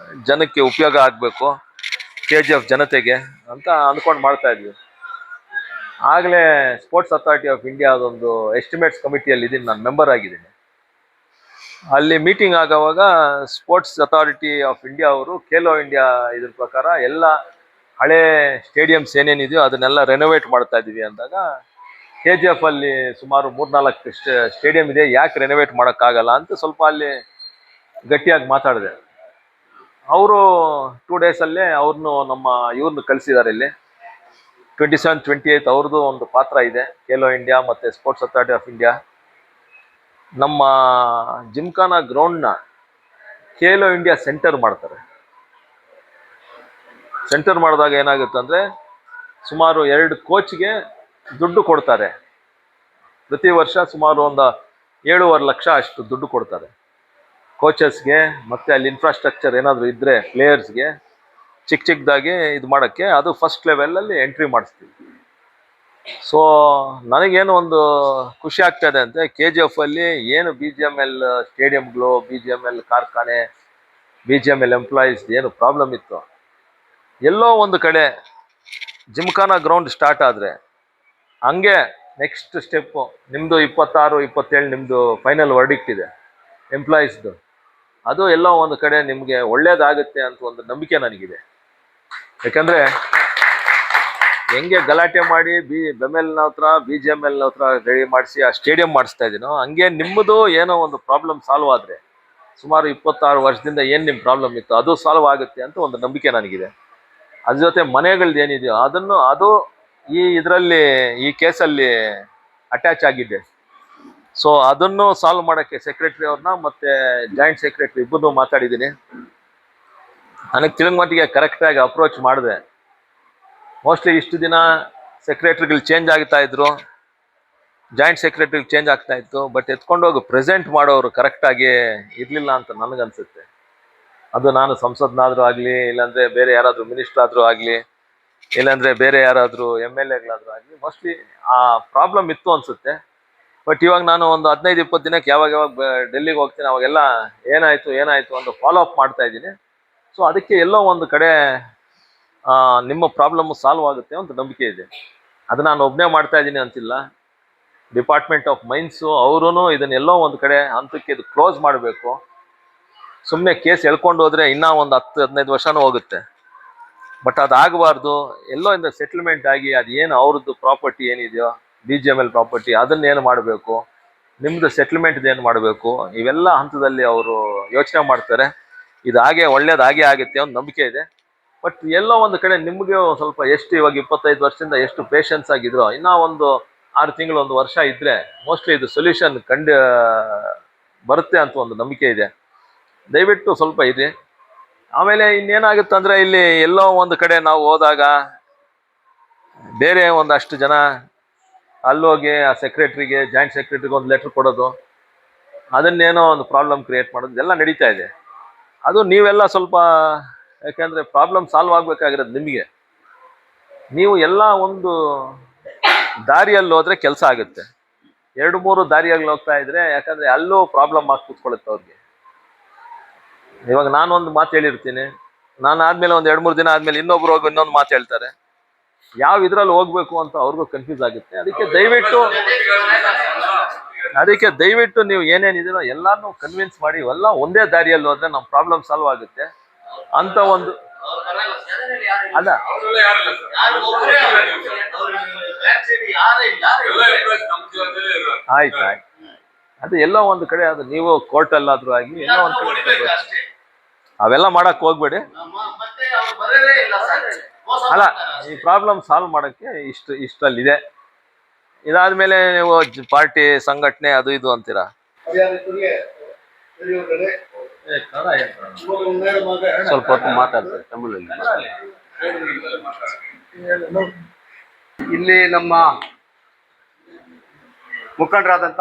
ಜನಕ್ಕೆ ಉಪಯೋಗ ಆಗಬೇಕು, KGF ಜನತೆಗೆ ಅಂತ ಅಂದ್ಕೊಂಡು ಮಾಡ್ತಾ ಇದ್ವಿ. ಆಗಲೇ ಸ್ಪೋರ್ಟ್ಸ್ ಅಥಾರಿಟಿ ಆಫ್ ಇಂಡಿಯಾ ಅದೊಂದು ಎಸ್ಟಿಮೇಟ್ಸ್ ಕಮಿಟಿಯಲ್ಲಿ ಇದ್ದೀನಿ, ನಾನು ಮೆಂಬರ್ ಆಗಿದ್ದೀನಿ. ಅಲ್ಲಿ ಮೀಟಿಂಗ್ ಆಗೋವಾಗ ಸ್ಪೋರ್ಟ್ಸ್ ಅಥಾರಿಟಿ ಆಫ್ ಇಂಡಿಯಾ ಅವರು ಖೇಲೋ ಇಂಡಿಯಾ ಇದ್ರ ಪ್ರಕಾರ ಎಲ್ಲ ಹಳೆ ಸ್ಟೇಡಿಯಮ್ಸ್ ಏನೇನಿದೆಯೋ ಅದನ್ನೆಲ್ಲ ರೆನೋವೇಟ್ ಮಾಡ್ತಾ ಇದ್ದೀವಿ ಅಂದಾಗ KGF ಅಲ್ಲಿ ಸುಮಾರು 3-4 ಸ್ಟೇಡಿಯಂ ಇದೆ, ಯಾಕೆ ರೆನೋವೇಟ್ ಮಾಡೋಕ್ಕಾಗಲ್ಲ ಅಂತ ಸ್ವಲ್ಪ ಅಲ್ಲಿ ಗಟ್ಟಿಯಾಗಿ ಮಾತಾಡಿದೆ. ಅವರು 2 ಡೇಸಲ್ಲೇ ನಮ್ಮ ಇವ್ರನ್ನ ಕಳಿಸಿದ್ದಾರೆ. ಇಲ್ಲಿ 27-28 ಅವ್ರದ್ದು ಒಂದು ಪಾತ್ರ ಇದೆ, ಖೇಲೋ ಇಂಡಿಯಾ ಮತ್ತು ಸ್ಪೋರ್ಟ್ಸ್ ಅಥಾರಿಟಿ ಆಫ್ ಇಂಡಿಯಾ. ನಮ್ಮ ಜಿಮ್ಖಾನಾ ಗ್ರೌಂಡ್ನ ಖೇಲೋ ಇಂಡಿಯಾ ಸೆಂಟರ್ ಮಾಡ್ತಾರೆ. ಸೆಂಟರ್ ಮಾಡಿದಾಗ ಏನಾಗುತ್ತೆ ಅಂದರೆ ಸುಮಾರು 2 ಕೋಚ್ಗೆ ದುಡ್ಡು ಕೊಡ್ತಾರೆ. ಪ್ರತಿ ವರ್ಷ ಸುಮಾರು ಒಂದು 7.5 ಲಕ್ಷ ಅಷ್ಟು ದುಡ್ಡು ಕೊಡ್ತಾರೆ ಕೋಚಸ್ಗೆ. ಮತ್ತು ಅಲ್ಲಿ ಇನ್ಫ್ರಾಸ್ಟ್ರಕ್ಚರ್ ಏನಾದರೂ ಇದ್ದರೆ ಪ್ಲೇಯರ್ಸ್ಗೆ ಚಿಕ್ಕದಾಗಿ ಇದು ಮಾಡೋಕ್ಕೆ, ಅದು ಫಸ್ಟ್ ಲೆವೆಲಲ್ಲಿ ಎಂಟ್ರಿ ಮಾಡಿಸ್ತೀವಿ. ಸೊ ನನಗೇನು ಒಂದು ಖುಷಿ ಆಗ್ತಾ ಇದೆ ಅಂದರೆ KGF ಅಲ್ಲಿ ಏನು BGML ಸ್ಟೇಡಿಯಂಗಳು, BGML ಕಾರ್ಖಾನೆ, BGML ಎಂಪ್ಲಾಯೀಸ್ ಏನು ಪ್ರಾಬ್ಲಮ್ ಇತ್ತು, ಎಲ್ಲೋ ಒಂದು ಕಡೆ ಜಿಮ್ಖಾನಾ ಗ್ರೌಂಡ್ ಸ್ಟಾರ್ಟ್ ಆದರೆ ಹಂಗೆ ನೆಕ್ಸ್ಟ್ ಸ್ಟೆಪ್ಪು ನಿಮ್ಮದು 26, 27 ನಿಮ್ಮದು ಫೈನಲ್ ವರ್ಡಿಕ್ಟ್ ಇದೆ ಎಂಪ್ಲಾಯೀಸ್ದು. ಅದು ಎಲ್ಲೋ ಒಂದು ಕಡೆ ನಿಮಗೆ ಒಳ್ಳೇದಾಗುತ್ತೆ ಅಂತ ಒಂದು ನಂಬಿಕೆ ನನಗಿದೆ. ಯಾಕಂದರೆ ಹೆಂಗೆ ಗಲಾಟೆ ಮಾಡಿ ಬೆಮೆಲ್ನ ಹತ್ರ BGML ಹತ್ರ ರೆಡಿ ಮಾಡಿಸಿ ಆ ಸ್ಟೇಡಿಯಂ ಮಾಡಿಸ್ತಾ ಇದ್ದೀನೋ, ಹಂಗೆ ನಿಮ್ಮದು ಏನೋ ಒಂದು ಪ್ರಾಬ್ಲಮ್ ಸಾಲ್ವ್ ಆದರೆ ಸುಮಾರು 26 ವರ್ಷದಿಂದ ಏನು ನಿಮ್ಮ ಪ್ರಾಬ್ಲಮ್ ಇತ್ತು ಅದು ಸಾಲ್ವ್ ಆಗುತ್ತೆ ಅಂತ ಒಂದು ನಂಬಿಕೆ ನನಗಿದೆ. ಅದ್ರ ಜೊತೆ ಮನೆಗಳ್ದು ಏನಿದೆಯೋ ಅದು ಈ ಕೇಸಲ್ಲಿ ಅಟ್ಯಾಚ್ ಆಗಿದೆ. ಸೊ ಅದನ್ನು ಸಾಲ್ವ್ ಮಾಡೋಕ್ಕೆ ಸೆಕ್ರೆಟರಿ ಅವ್ರನ್ನ ಮತ್ತು ಜಾಯಿಂಟ್ ಸೆಕ್ರೆಟರಿ ಇಬ್ಬರನ್ನೂ ಮಾತಾಡಿದ್ದೀನಿ. ನನಗೆ ತಿಳಿದ ಮಟ್ಟಿಗೆ ಕರೆಕ್ಟಾಗಿ ಅಪ್ರೋಚ್ ಮಾಡಿದೆ. ಮೋಸ್ಟ್ಲಿ ಇಷ್ಟು ದಿನ ಸೆಕ್ರೆಟ್ರಿಗಳು ಚೇಂಜ್ ಆಗ್ತಾ ಇದ್ರು, ಜಾಯಿಂಟ್ ಸೆಕ್ರೆಟರಿ ಚೇಂಜ್ ಆಗ್ತಾ ಇತ್ತು, ಬಟ್ ಎತ್ಕೊಂಡೋಗಿ ಪ್ರೆಸೆಂಟ್ ಮಾಡೋರು ಕರೆಕ್ಟಾಗಿ ಇರಲಿಲ್ಲ ಅಂತ ನನಗನ್ಸುತ್ತೆ. ಅದು ನಾನು ಸಂಸದ್ನಾದರೂ ಆಗಲಿ, ಇಲ್ಲಾಂದರೆ ಬೇರೆ ಯಾರಾದರೂ ಮಿನಿಸ್ಟರ್ ಆದರೂ ಆಗಲಿ, ಇಲ್ಲಾಂದರೆ ಬೇರೆ ಯಾರಾದರೂ MLAಗಳಾದರೂ ಆಗಲಿ, ಮೋಸ್ಟ್ಲಿ ಆ ಪ್ರಾಬ್ಲಮ್ ಇತ್ತು ಅನಿಸುತ್ತೆ. ಬಟ್ ಇವಾಗ ನಾನು ಒಂದು 15-20 ದಿನಕ್ಕೆ ಯಾವಾಗ ಡೆಲ್ಲಿಗೆ ಹೋಗ್ತೀನಿ ಅವಾಗೆಲ್ಲ ಏನಾಯಿತು ಅಂತ ಫಾಲೋ ಅಪ್ ಮಾಡ್ತಾ ಇದ್ದೀನಿ. ಸೊ ಅದಕ್ಕೆ ಎಲ್ಲೋ ಒಂದು ಕಡೆ ನಿಮ್ಮ ಪ್ರಾಬ್ಲಮ್ಮು ಸಾಲ್ವ್ ಆಗುತ್ತೆ ಅಂತ ನಂಬಿಕೆ ಇದೆ. ಅದು ನಾನು ಒಬ್ಬನೇ ಮಾಡ್ತಾ ಇದ್ದೀನಿ ಅಂತಿಲ್ಲ. ಡಿಪಾರ್ಟ್ಮೆಂಟ್ ಆಫ್ ಮೈನ್ಸು ಅವರೂ ಇದನ್ನೆಲ್ಲೋ ಒಂದು ಕಡೆ ಹಂತಕ್ಕೆ ಇದು ಕ್ಲೋಸ್ ಮಾಡಬೇಕು. ಸುಮ್ಮನೆ ಕೇಸ್ ಎಳ್ಕೊಂಡು ಹೋದರೆ ಇನ್ನೂ ಒಂದು 10-15 ವರ್ಷನೂ ಹೋಗುತ್ತೆ. ಬಟ್ ಅದಾಗಬಾರ್ದು. ಎಲ್ಲೋ ಇಂದ ಸೆಟ್ಲ್ಮೆಂಟ್ ಆಗಿ ಅದು ಏನು ಅವ್ರದ್ದು ಪ್ರಾಪರ್ಟಿ ಏನಿದೆಯೋ BGML ಪ್ರಾಪರ್ಟಿ ಅದನ್ನೇನು ಮಾಡಬೇಕು, ನಿಮ್ಮದು ಸೆಟ್ಲ್ಮೆಂಟ್ದು ಏನು ಮಾಡಬೇಕು, ಇವೆಲ್ಲ ಹಂತದಲ್ಲಿ ಅವರು ಯೋಚನೆ ಮಾಡ್ತಾರೆ. ಇದು ಒಳ್ಳೇದಾಗೇ ಆಗುತ್ತೆ ಅಂತ ನಂಬಿಕೆ ಇದೆ. ಬಟ್ ಎಲ್ಲೋ ಒಂದು ಕಡೆ ನಿಮಗೆ ಸ್ವಲ್ಪ ಎಷ್ಟು ಇವಾಗ 25 ವರ್ಷದಿಂದ ಎಷ್ಟು ಪೇಷನ್ಸ್ ಆಗಿದ್ರೋ, ಇನ್ನೂ ಒಂದು 6 ತಿಂಗಳು 1 ವರ್ಷ ಇದ್ದರೆ ಮೋಸ್ಟ್ಲಿ ಇದು ಸೊಲ್ಯೂಷನ್ ಬರುತ್ತೆ ಅಂತ ಒಂದು ನಂಬಿಕೆ ಇದೆ. ದಯವಿಟ್ಟು ಸ್ವಲ್ಪ ಇದೆ. ಆಮೇಲೆ ಇನ್ನೇನಾಗುತ್ತೆ ಅಂದರೆ, ಇಲ್ಲಿ ಎಲ್ಲೋ ಒಂದು ಕಡೆ ನಾವು ಹೋದಾಗ ಬೇರೆ ಒಂದಷ್ಟು ಜನ ಅಲ್ಲೋಗಿ ಆ ಸೆಕ್ರೆಟ್ರಿಗೆ, ಜಾಯಿಂಟ್ ಸೆಕ್ರೆಟ್ರಿಗೆ ಒಂದು ಲೆಟ್ರ್ ಕೊಡೋದು, ಅದನ್ನೇನೋ ಒಂದು ಪ್ರಾಬ್ಲಮ್ ಕ್ರಿಯೇಟ್ ಮಾಡೋದು ಎಲ್ಲ ನಡೀತಾ ಇದೆ. ಅದು ನೀವೆಲ್ಲ ಸ್ವಲ್ಪ, ಯಾಕೆಂದರೆ ಪ್ರಾಬ್ಲಮ್ ಸಾಲ್ವ್ ಆಗಬೇಕಾಗಿರೋದು ನಿಮಗೆ. ನೀವು ಎಲ್ಲ ಒಂದು ದಾರಿಯಲ್ಲಿ ಹೋದರೆ ಕೆಲಸ ಆಗುತ್ತೆ. 2-3 ದಾರಿಯಲ್ಲಿ ಹೋಗ್ತಾ ಇದ್ರೆ, ಯಾಕಂದರೆ ಅಲ್ಲೂ ಪ್ರಾಬ್ಲಮ್ ಆಗಿ ಕೂತ್ಕೊಳ್ಳುತ್ತೆ ಅವ್ರಿಗೆ. ಇವಾಗ ನಾನೊಂದು ಮಾತು ಹೇಳಿರ್ತೀನಿ, ನಾನು ಆದಮೇಲೆ ಒಂದು 2-3 ದಿನ ಆದಮೇಲೆ ಇನ್ನೊಬ್ರು ಹೋಗಿ ಇನ್ನೊಂದು ಮಾತು ಹೇಳ್ತಾರೆ. ಯಾವ ಇದರಲ್ಲಿ ಹೋಗ್ಬೇಕು ಅಂತ ಅವ್ರಿಗೂ ಕನ್ಫ್ಯೂಸ್ ಆಗುತ್ತೆ. ಅದಕ್ಕೆ ದಯವಿಟ್ಟು ನೀವು ಏನೇನಿದೆಯೋ ಎಲ್ಲಾನು ಕನ್ವಿನ್ಸ್ ಮಾಡಿ ಎಲ್ಲ ಒಂದೇ ದಾರಿಯಲ್ಲಿ ಹೋದ್ರೆ ನಮ್ಮ ಪ್ರಾಬ್ಲಮ್ ಸಾಲ್ವ್ ಆಗುತ್ತೆ ಅಂತ ಒಂದು ಅಲ್ಲ. ಆಯ್ತು ಅದು ಎಲ್ಲೋ ಒಂದು ಕಡೆ, ಅದು ನೀವು ಕೋರ್ಟಲ್ಲಾದ್ರೂ ಆಗಿ ಎಲ್ಲೋ ಒಂದು ಕಡೆ ಅವೆಲ್ಲ ಮಾಡಕ್ ಹೋಗ್ಬೇಡಿ. ಅಲ್ಲ, ಈ ಪ್ರಾಬ್ಲಮ್ ಸಾಲ್ವ್ ಮಾಡೋಕ್ಕೆ ಇಷ್ಟರಲ್ಲಿದೆ. ಇದಾದ್ಮೇಲೆ ನೀವು ಪಾರ್ಟಿ ಸಂಘಟನೆ ಅದು ಇದು ಅಂತೀರಾ. ಸ್ವಲ್ಪ ಹೊತ್ತು ಮಾತಾಡ್ತಾರೆ ತಮಿಳಲ್ಲಿ. ಇಲ್ಲಿ ನಮ್ಮ ಮುಖಂಡರಾದಂಥ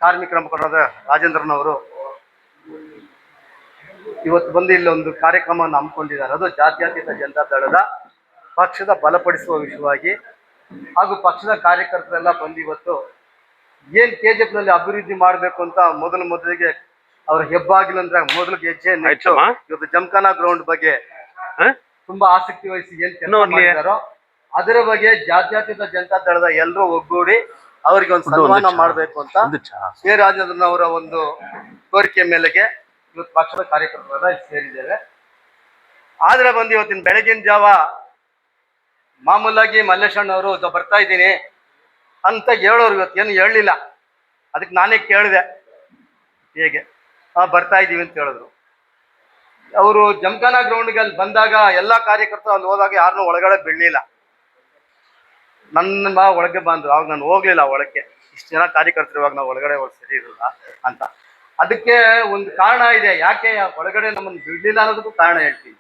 ಕಾರ್ಮಿಕರ ಮುಖಂಡರಾದ ರಾಜೇಂದ್ರನವರು ಇವತ್ತು ಬಂದು ಇಲ್ಲೊಂದು ಕಾರ್ಯಕ್ರಮವನ್ನು ಹಮ್ಮಿಕೊಂಡಿದ್ದಾರೆ. ಅದು ಜಾತ್ಯತೀತ ಜನತಾ ದಳದ ಪಕ್ಷದ ಬಲಪಡಿಸುವ ವಿಷಯವಾಗಿ, ಹಾಗೂ ಪಕ್ಷದ ಕಾರ್ಯಕರ್ತರೆಲ್ಲ ಬಂದು ಇವತ್ತು ಏನು KGFನಲ್ಲಿ ಅಭಿವೃದ್ಧಿ ಮಾಡಬೇಕು ಅಂತ ಮೊದಲಿಗೆ ಅವ್ರ ಹೆಬ್ಬಾಗಿಲಂದ್ರೆ ಮೊದಲು ಹೆಜ್ಜೆ ನೆಟ್ಟು ಇವತ್ತು ಜಿಮ್ಖಾನಾ ಗ್ರೌಂಡ್ ಬಗ್ಗೆ ತುಂಬಾ ಆಸಕ್ತಿ ವಹಿಸಿ ಏನ್ ಕೆಲಸ ಮಾಡಿದಾರೋ ಅದರ ಬಗ್ಗೆ ಜಾತ್ಯತೀತ ಜನತಾ ದಳದ ಎಲ್ಲರೂ ಒಗ್ಗೂಡಿ ಅವರಿಗೆ ಒಂದು ಸನ್ಮಾನ ಮಾಡಬೇಕು ಅಂತ ಕೆ ರಾಜೇಂದ್ರನ್ ಅವರ ಒಂದು ಕೋರಿಕೆ ಮೇಲೆಗೆ ಇವತ್ತು ಪಕ್ಷದ ಕಾರ್ಯಕರ್ತರೆಲ್ಲ ಸೇರಿದ್ದೇವೆ. ಆದ್ರೆ ಬಂದು ಇವತ್ತಿನ ಬೆಳಗಿನ ಜಾವ ಮಾಮೂಲಾಗಿ ಮಲ್ಲೇಶಣ್ಣ ಅವರು ಬರ್ತಾ ಇದ್ದೀನಿ ಅಂತ ಹೇಳೋರು ಇವತ್ತು ಏನು ಹೇಳಲಿಲ್ಲ. ಅದಕ್ಕೆ ನಾನೇ ಕೇಳಿದೆ, ಹೇಗೆ ಬರ್ತಾ ಇದ್ದೀವಿ ಅಂತ ಹೇಳಿದ್ರು. ಅವರು ಜಿಮ್ಖಾನಾ ಗ್ರೌಂಡ್ಗೆ ಅಲ್ಲಿ ಬಂದಾಗ ಎಲ್ಲ ಕಾರ್ಯಕರ್ತರು ಅಲ್ಲಿ ಹೋದಾಗ ಯಾರನ್ನೂ ಒಳಗಡೆ ಬಿಡಲಿಲ್ಲ. ನನ್ನ ಒಳಗೆ ಬಂದ್ರು, ಅವಾಗ ನಾನು ಹೋಗ್ಲಿಲ್ಲ ಒಳಕ್ಕೆ. ಇಷ್ಟು ಜನ ಕಾರ್ಯಕರ್ತರು ಇವಾಗ ನಾವು ಒಳಗಡೆ ಸರಿ ಇರಲ್ಲ ಅಂತ. ಅದಕ್ಕೆ ಒಂದು ಕಾರಣ ಇದೆ, ಯಾಕೆ ಒಳಗಡೆ ನಮ್ಮನ್ನು ಬಿಡಲಿಲ್ಲ ಅನ್ನೋದಕ್ಕೂ ಕಾರಣ ಹೇಳ್ತೀನಿ.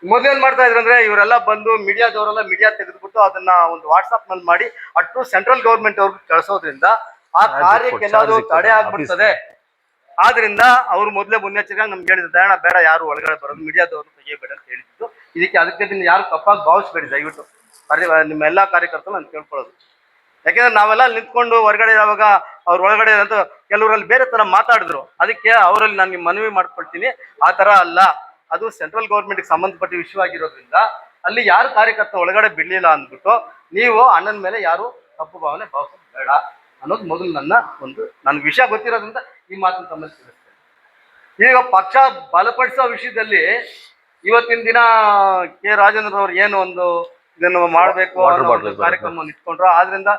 ಮೊದಲೇನ್ ಮಾಡ್ತಾ ಇದ್ರು ಅಂದ್ರೆ, ಇವರೆಲ್ಲ ಬಂದು ಮೀಡಿಯಾದವರೆಲ್ಲ ಮೀಡಿಯಾ ತೆಗೆದುಬಿಟ್ಟು ಅದನ್ನ ಒಂದು ವಾಟ್ಸಪ್ ನಲ್ಲಿ ಮಾಡಿ ಅಟ್ಟು ಸೆಂಟ್ರಲ್ ಗೌರ್ಮೆಂಟ್ ಅವ್ರಿಗೆ ಕಳಿಸೋದ್ರಿಂದ ಆ ಕಾರ್ಯಕ್ಕೆಲ್ಲಾದ್ರೂ ತಡೆ ಆಗ್ಬಿಡ್ತದೆ. ಆದ್ರಿಂದ ಅವ್ರು ಮೊದಲೇ ಮುನ್ನೆಚ್ಚರಿಕೆ ನಮ್ಗೆ ಹೇಳಿದ್ರು, ದಯಣ ಬೇಡ ಯಾರು ಒಳಗಡೆ ಬರೋದು, ಮೀಡಿಯಾದವ್ರನ್ನ ತೆಗಿಯಬೇಡ ಅಂತ ಹೇಳಿದ್ದು. ಅದಕ್ಕೆ ಯಾರು ತಪ್ಪಾಗಿ ಭಾವಿಸ್ಬೇಡಿ ದಯವಿಟ್ಟು. ನಿಮ್ಮ ಎಲ್ಲಾ ಕಾರ್ಯಕರ್ತರು ನಾನು ಕೇಳ್ಕೊಳ್ಳೋದು. ಯಾಕೆಂದ್ರೆ ನಾವೆಲ್ಲ ನಿಂತ್ಕೊಂಡು ಹೊರಗಡೆ ಯಾವಾಗ ಅವ್ರ ಒಳಗಡೆ ಅಂತ ಕೆಲವರಲ್ಲಿ ಬೇರೆ ತರ ಮಾತಾಡಿದ್ರು. ಅದಕ್ಕೆ ಅವರಲ್ಲಿ ನಾನು ಮನವಿ ಮಾಡ್ಕೊಳ್ತೀನಿ, ಆ ತರ ಅಲ್ಲ, ಅದು ಸೆಂಟ್ರಲ್ ಗೌರ್ಮೆಂಟ್ಗೆ ಸಂಬಂಧಪಟ್ಟ ವಿಷಯವಾಗಿರೋದ್ರಿಂದ ಅಲ್ಲಿ ಯಾರು ಕಾರ್ಯಕರ್ತ ಒಳಗಡೆ ಬಿಡಲಿಲ್ಲ ಅಂದ್ಬಿಟ್ಟು ನೀವು ಅಣ್ಣನ ಮೇಲೆ ಯಾರು ತಪ್ಪು ಭಾವನೆ ಭಾವಿಸೋದು ಬೇಡ ಅನ್ನೋದು ಮೊದಲು ನನಗೆ ವಿಷಯ ಗೊತ್ತಿರೋದ್ರಿಂದ ಈ ಮಾತನ್ನು ತಮ್ಮಲ್ಲಿ ತಿಳಿಸ್ತೇನೆ. ಈಗ ಪಕ್ಷ ಬಲಪಡಿಸೋ ವಿಷಯದಲ್ಲಿ ಇವತ್ತಿನ ದಿನ ಕೆ ರಾಜೇಂದ್ರ ಅವರು ಏನು ಒಂದು ಇದನ್ನು ಮಾಡಬೇಕು ಅನ್ನೋ ಕಾರ್ಯಕ್ರಮವನ್ನು ಇಟ್ಕೊಂಡ್ರು. ಆದ್ರಿಂದ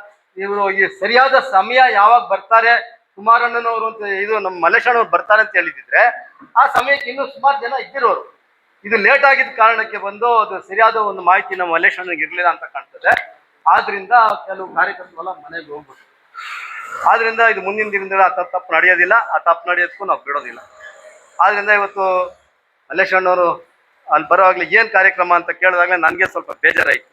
ಇವರು ಈ ಸರಿಯಾದ ಸಮಯ ಯಾವಾಗ ಬರ್ತಾರೆ, ಕುಮಾರಣ್ಣನವರು ಅಂತ ಇದು ನಮ್ಮ ಮಲ್ಲೇಶಣ್ಣವ್ರು ಬರ್ತಾರೆ ಅಂತ ಹೇಳಿದ್ರೆ ಆ ಸಮಯಕ್ಕೆ ಇನ್ನೂ ಸುಮಾರು ಜನ ಇದ್ದಿರೋರು. ಇದು ಲೇಟ್ ಆಗಿದ್ದ ಕಾರಣಕ್ಕೆ ಬಂದು ಅದು ಸರಿಯಾದ ಒಂದು ಮಾಹಿತಿ ನಮ್ಮ ಮಲ್ಲೇಶಣ್ಣನಿಗೆ ಇರಲಿಲ್ಲ ಅಂತ ಕಾಣ್ತದೆ. ಆದ್ರಿಂದ ಕೆಲವು ಕಾರ್ಯಕರ್ತರೆಲ್ಲ ಮನೆಗೆ ಹೋಗ್ಬಿಟ್ಟು, ಆದ್ರಿಂದ ಇದು ಮುಂದಿನ ದಿನದಲ್ಲಿ ಆ ತಪ್ಪು ನಡೆಯೋದಿಲ್ಲ, ಆ ತಪ್ಪು ನಡೆಯೋದಕ್ಕೂ ನಾವು ಬಿಡೋದಿಲ್ಲ. ಆದ್ರಿಂದ ಇವತ್ತು ಮಲ್ಲೇಶಣ್ಣವರು ಅಲ್ಲಿ ಬರೋವಾಗ್ಲಿ ಏನು ಕಾರ್ಯಕ್ರಮ ಅಂತ ಕೇಳಿದಾಗಲೇ ನನಗೆ ಸ್ವಲ್ಪ ಬೇಜಾರಾಯಿತು,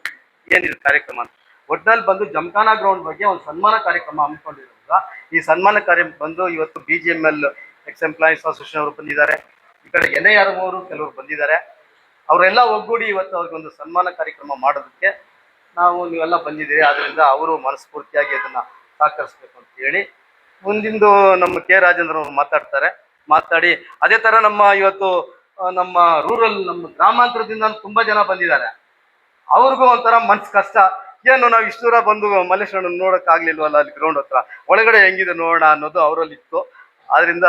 ಏನಿದೆ ಕಾರ್ಯಕ್ರಮ ಅಂತ. ಒಟ್ಟಿನಲ್ಲಿ ಬಂದು ಜಮ್ಖಾನಾ ಗ್ರೌಂಡ್ ಬಗ್ಗೆ ಒಂದು ಸನ್ಮಾನ ಕಾರ್ಯಕ್ರಮ ಹಮ್ಮಿಕೊಂಡಿರೋದ್ರಿಂದ ಈ ಸನ್ಮಾನ ಕಾರ್ಯ ಬಂದು ಇವತ್ತು BGML ಎಕ್ಸ್ ಎಂಪ್ಲಾಯೀಸ್ ಅಸೋಸಿಯೇಷನ್ ಅವರು ಬಂದಿದ್ದಾರೆ, ಈ ಕಡೆ NIR ಅವರು ಕೆಲವರು ಬಂದಿದ್ದಾರೆ. ಅವರೆಲ್ಲ ಒಗ್ಗೂಡಿ ಇವತ್ತು ಅವ್ರಿಗೊಂದು ಸನ್ಮಾನ ಕಾರ್ಯಕ್ರಮ ಮಾಡೋದಕ್ಕೆ ನೀವೆಲ್ಲ ಬಂದಿದ್ದೀರಿ. ಆದ್ದರಿಂದ ಅವರು ಮನಸ್ಫೂರ್ತಿಯಾಗಿ ಅದನ್ನು ಸಹಕರಿಸ್ಬೇಕು ಅಂತ ಹೇಳಿ ಮುಂದಿಂದು ನಮ್ಮ ಕೆ ರಾಜೇಂದ್ರ ಅವರು ಮಾತಾಡಿ ಅದೇ ಥರ ಇವತ್ತು ನಮ್ಮ ರೂರಲ್ ನಮ್ಮ ಗ್ರಾಮಾಂತರದಿಂದ ತುಂಬ ಜನ ಬಂದಿದ್ದಾರೆ. ಅವ್ರಿಗೂ ಒಂಥರ ಮನ್ಸು ಕಷ್ಟ, ಏನು ನಾವು ಇಷ್ಟು ದೂರ ಬಂದು ಮಲ್ಲೇಶ್ವರನ ನೋಡೋಕ್ಕಾಗ್ಲಿಲ್ವಲ್ಲ, ಅಲ್ಲಿ ಗ್ರೌಂಡ್ ಹತ್ರ ಒಳಗಡೆ ಹೆಂಗಿದೆ ನೋಡೋಣ ಅನ್ನೋದು ಅವರಲ್ಲಿ ಇತ್ತು. ಆದ್ರಿಂದ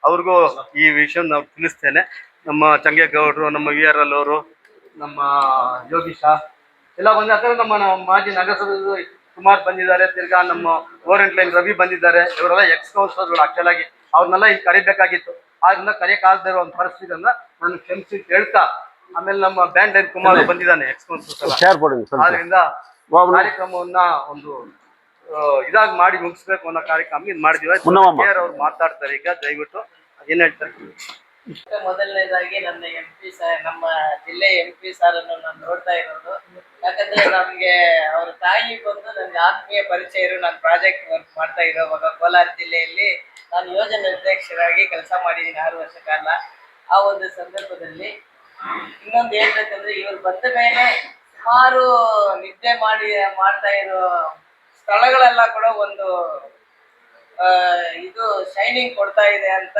ಅವ್ರಿಗೂ ಈ ವಿಷಯ ನಾವು ತಿಳಿಸ್ತೇನೆ. ನಮ್ಮ ಚಂಗೇಗೌಡರು, ನಮ್ಮ VRL ಅವರು, ನಮ್ಮ ಯೋಗೀಶ ಎಲ್ಲ ಬಂದ ಆ ಥರ ನಮ್ಮ ಮಾಜಿ ನಗರಸಭೆ ಕುಮಾರ್ ಬಂದಿದ್ದಾರೆ, ತಿರ್ಗಾ ನಮ್ಮ ಓರೆಂಟ್ ಲೈನ್ ರವಿ ಬಂದಿದ್ದಾರೆ. ಇವರೆಲ್ಲ ಎಕ್ಸ್ ಕೌನ್ಸಿಲರ್ಗಳು ಆಕ್ಚುಲಾಗಿ ಅವ್ರನ್ನೆಲ್ಲ ಇಲ್ಲಿ ಕರಿಬೇಕಾಗಿತ್ತು, ಆದ್ರಿಂದ ಕರೆಯಕ್ಕಾಗದೇ ಇರೋ ಒಂದು ಪರಿಸ್ಥಿತಿಯನ್ನ ನಾನು ಕ್ಷಮಿಸಿ ಹೇಳ್ತಾ, ಆಮೇಲೆ ನಮ್ಮ ಬ್ಯಾಂಡ್ ಲೈನ್ ಕುಮಾರ್ ಬಂದಿದ್ದಾನೆ ಎಕ್ಸ್ ಕೌನ್ಸಿಲರ್. ಆದ್ರಿಂದ ಕಾರ್ಯಕ್ರಮವನ್ನ ಒಂದು ಇದಾಗಿ ಮಾಡಿ ಮುಗಿಸ್ಬೇಕು ಅನ್ನೋ ಕಾರ್ಯಕ್ರಮ ಇದು ಮಾಡಿದೀವಿ. ಅವ್ರು ಮಾತಾಡ್ತಾರೆ ಈಗ, ದಯವಿಟ್ಟು ಏನ್ ಹೇಳ್ತಾರೆ. ಮೊದಲನೇದಾಗಿ ನನ್ನ MP ನಮ್ಮ ಜಿಲ್ಲೆ MP ಸಾರನ್ನು ನಾನು ನೋಡ್ತಾ ಇರೋದು. ಯಾಕಂದ್ರೆ ನಮ್ಗೆ ಅವ್ರ ತಾಯಿ ಬಂದು ನನ್ಗೆ ಆತ್ಮೀಯ ಪರಿಚಯರು. ನಾನು ಪ್ರಾಜೆಕ್ಟ್ ವರ್ಕ್ ಮಾಡ್ತಾ ಇರೋವಾಗ ಕೋಲಾರ ಜಿಲ್ಲೆಯಲ್ಲಿ ನಾನು ಯೋಜನೆ ಅಧ್ಯಕ್ಷರಾಗಿ ಕೆಲಸ ಮಾಡಿದ್ದೀನಿ 6 ವರ್ಷ ಕಾಲ. ಆ ಒಂದು ಸಂದರ್ಭದಲ್ಲಿ ಇನ್ನೊಂದು ಹೇಳ್ಬೇಕಂದ್ರೆ, ಇವ್ರು ಬಂದ ಮೇಲೆ ಸುಮಾರು ನಿದ್ದೆ ಮಾಡ್ತಾ ಇರೋ ಸ್ಥಳಗಳೆಲ್ಲ ಕೂಡ ಒಂದು ಇದು ಶೈನಿಂಗ್ ಕೊಡ್ತಾ ಇದೆ ಅಂತ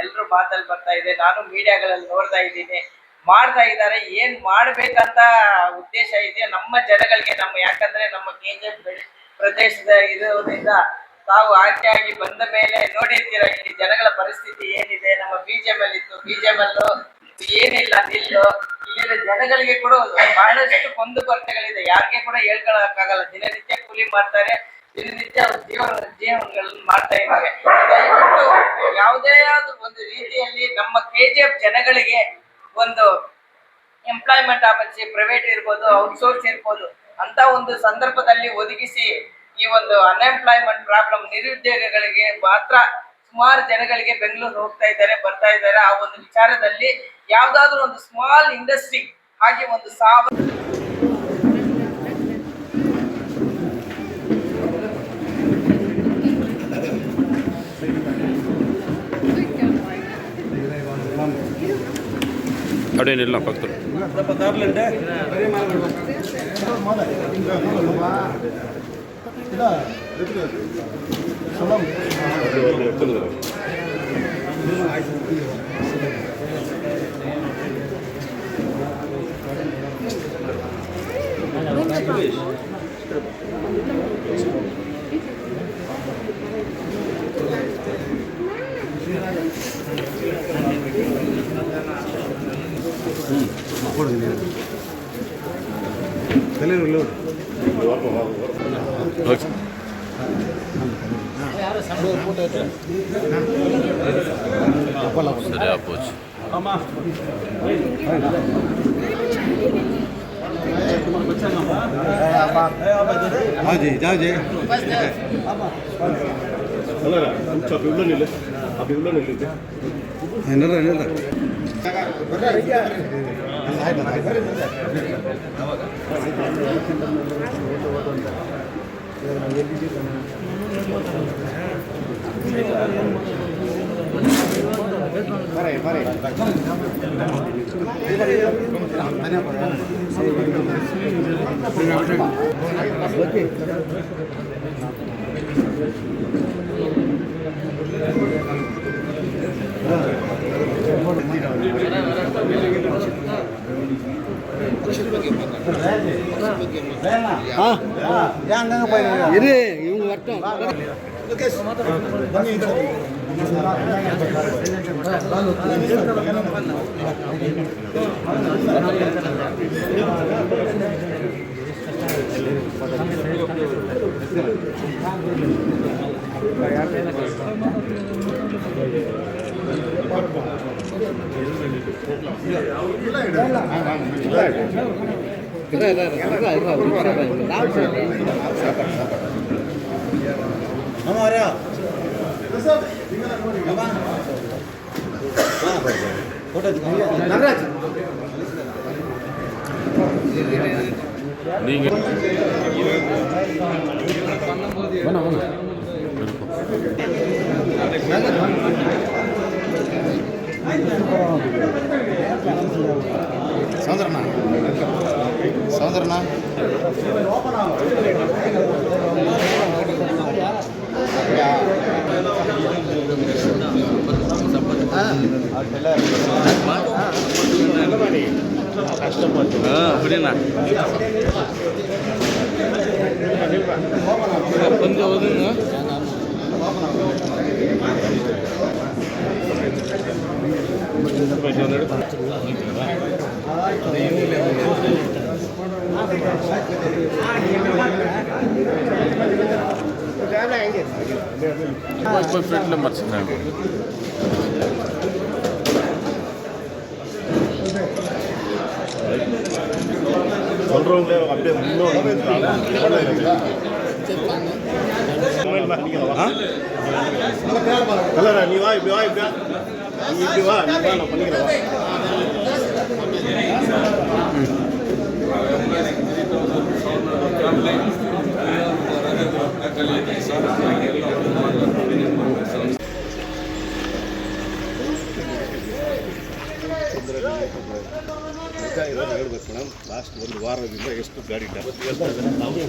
ಎಲ್ರು ಮಾತಲ್ಲಿ ಬರ್ತಾ ಇದೆ. ನಾನು ಮೀಡಿಯಾಗಳಲ್ಲಿ ನೋಡ್ತಾ ಇದ್ದೀನಿ, ಮಾಡ್ತಾ ಇದ್ದಾರೆ. ಏನ್ ಮಾಡ್ಬೇಕಂತ ಉದ್ದೇಶ ಇದೆ ನಮ್ಮ ಜನಗಳಿಗೆ. ಯಾಕಂದ್ರೆ ನಮ್ಮ KGF ಪ್ರದೇಶದ ಇರೋದ್ರಿಂದ ತಾವು ಆಯ್ಕೆಯಾಗಿ ಬಂದ ಮೇಲೆ ನೋಡಿರ್ತೀರ ಇಲ್ಲಿ ಜನಗಳ ಪರಿಸ್ಥಿತಿ ಏನಿದೆ. ನಮ್ಮ BGML ಇತ್ತು, BGML ಏನಿಲ್ಲ ನಿಲ್ಲು. ಇಲ್ಲಿನ ಜನಗಳಿಗೆ ಕೂಡ ಬಹಳಷ್ಟು ಕೊಂದುಕೊರತೆಗಳಿದೆ, ಯಾರಿಗೆ ಕೂಡ ಹೇಳ್ಕೊಳಕ್ಕಾಗಲ್ಲ. ದಿನನಿತ್ಯ ಕೂಲಿ ಮಾಡ್ತಾರೆ, ದಿನನಿತ್ಯ ಜೀವನಗಳನ್ನು ಮಾಡ್ತಾ ಇದ್ದಾರೆ. ದಯವಿಟ್ಟು ಯಾವುದೇ ಒಂದು ರೀತಿಯಲ್ಲಿ ನಮ್ಮ KGF ಜನಗಳಿಗೆ ಒಂದು ಎಂಪ್ಲಾಯ್ಮೆಂಟ್ ಆಪರ್ಚುನಿಟಿ, ಪ್ರೈವೇಟ್ ಇರ್ಬೋದು, ಔಟ್ಸೋರ್ಸ್ ಇರ್ಬೋದು, ಅಂತ ಒಂದು ಸಂದರ್ಭದಲ್ಲಿ ಒದಗಿಸಿ ಈ ಒಂದು ಅನ್ಎಂಪ್ಲಾಯ್ಮೆಂಟ್ ಪ್ರಾಬ್ಲಮ್ ನಿರುದ್ಯೋಗಿಗಳಿಗೆ ಮಾತ್ರ ಸುಮಾರು ಜನಗಳಿಗೆ ಬೆಂಗಳೂರು ಹೋಗ್ತಾ ಇದ್ದಾರೆ, ಬರ್ತಾ ಇದ್ದಾರೆ. ಆ ಒಂದು ವಿಚಾರದಲ್ಲಿ ಯಾವ್ದಾದ್ರು ಒಂದು ಸ್ಮಾಲ್ ಇಂಡಸ್ಟ್ರಿ ಹಾಗೆ ಒಂದು ಅಡೇನಿಲ್ಲ ಪಕ್ಕದ ಇರಿ ಇವ್ನು ಬರ್ತಾನೆ. సౌందర్యనా కష్టపడు அப்படினா கொஞ்சம் ஒதுங்க ஃப்ரெண்ட்ல மறந்துட்டேன். சொல்றவங்களே அப்படியே முன்னோடி நீ வா இப்படி வா இப்படி வா நான் பண்ணிக்கிறேன். ಹೇಳ್ಬೇಕು ಮೇಡಮ್, ಲಾಸ್ಟ್ ಒಂದು ವಾರದಿಂದ ಎಷ್ಟು ಗಾಡಿ ನಾವು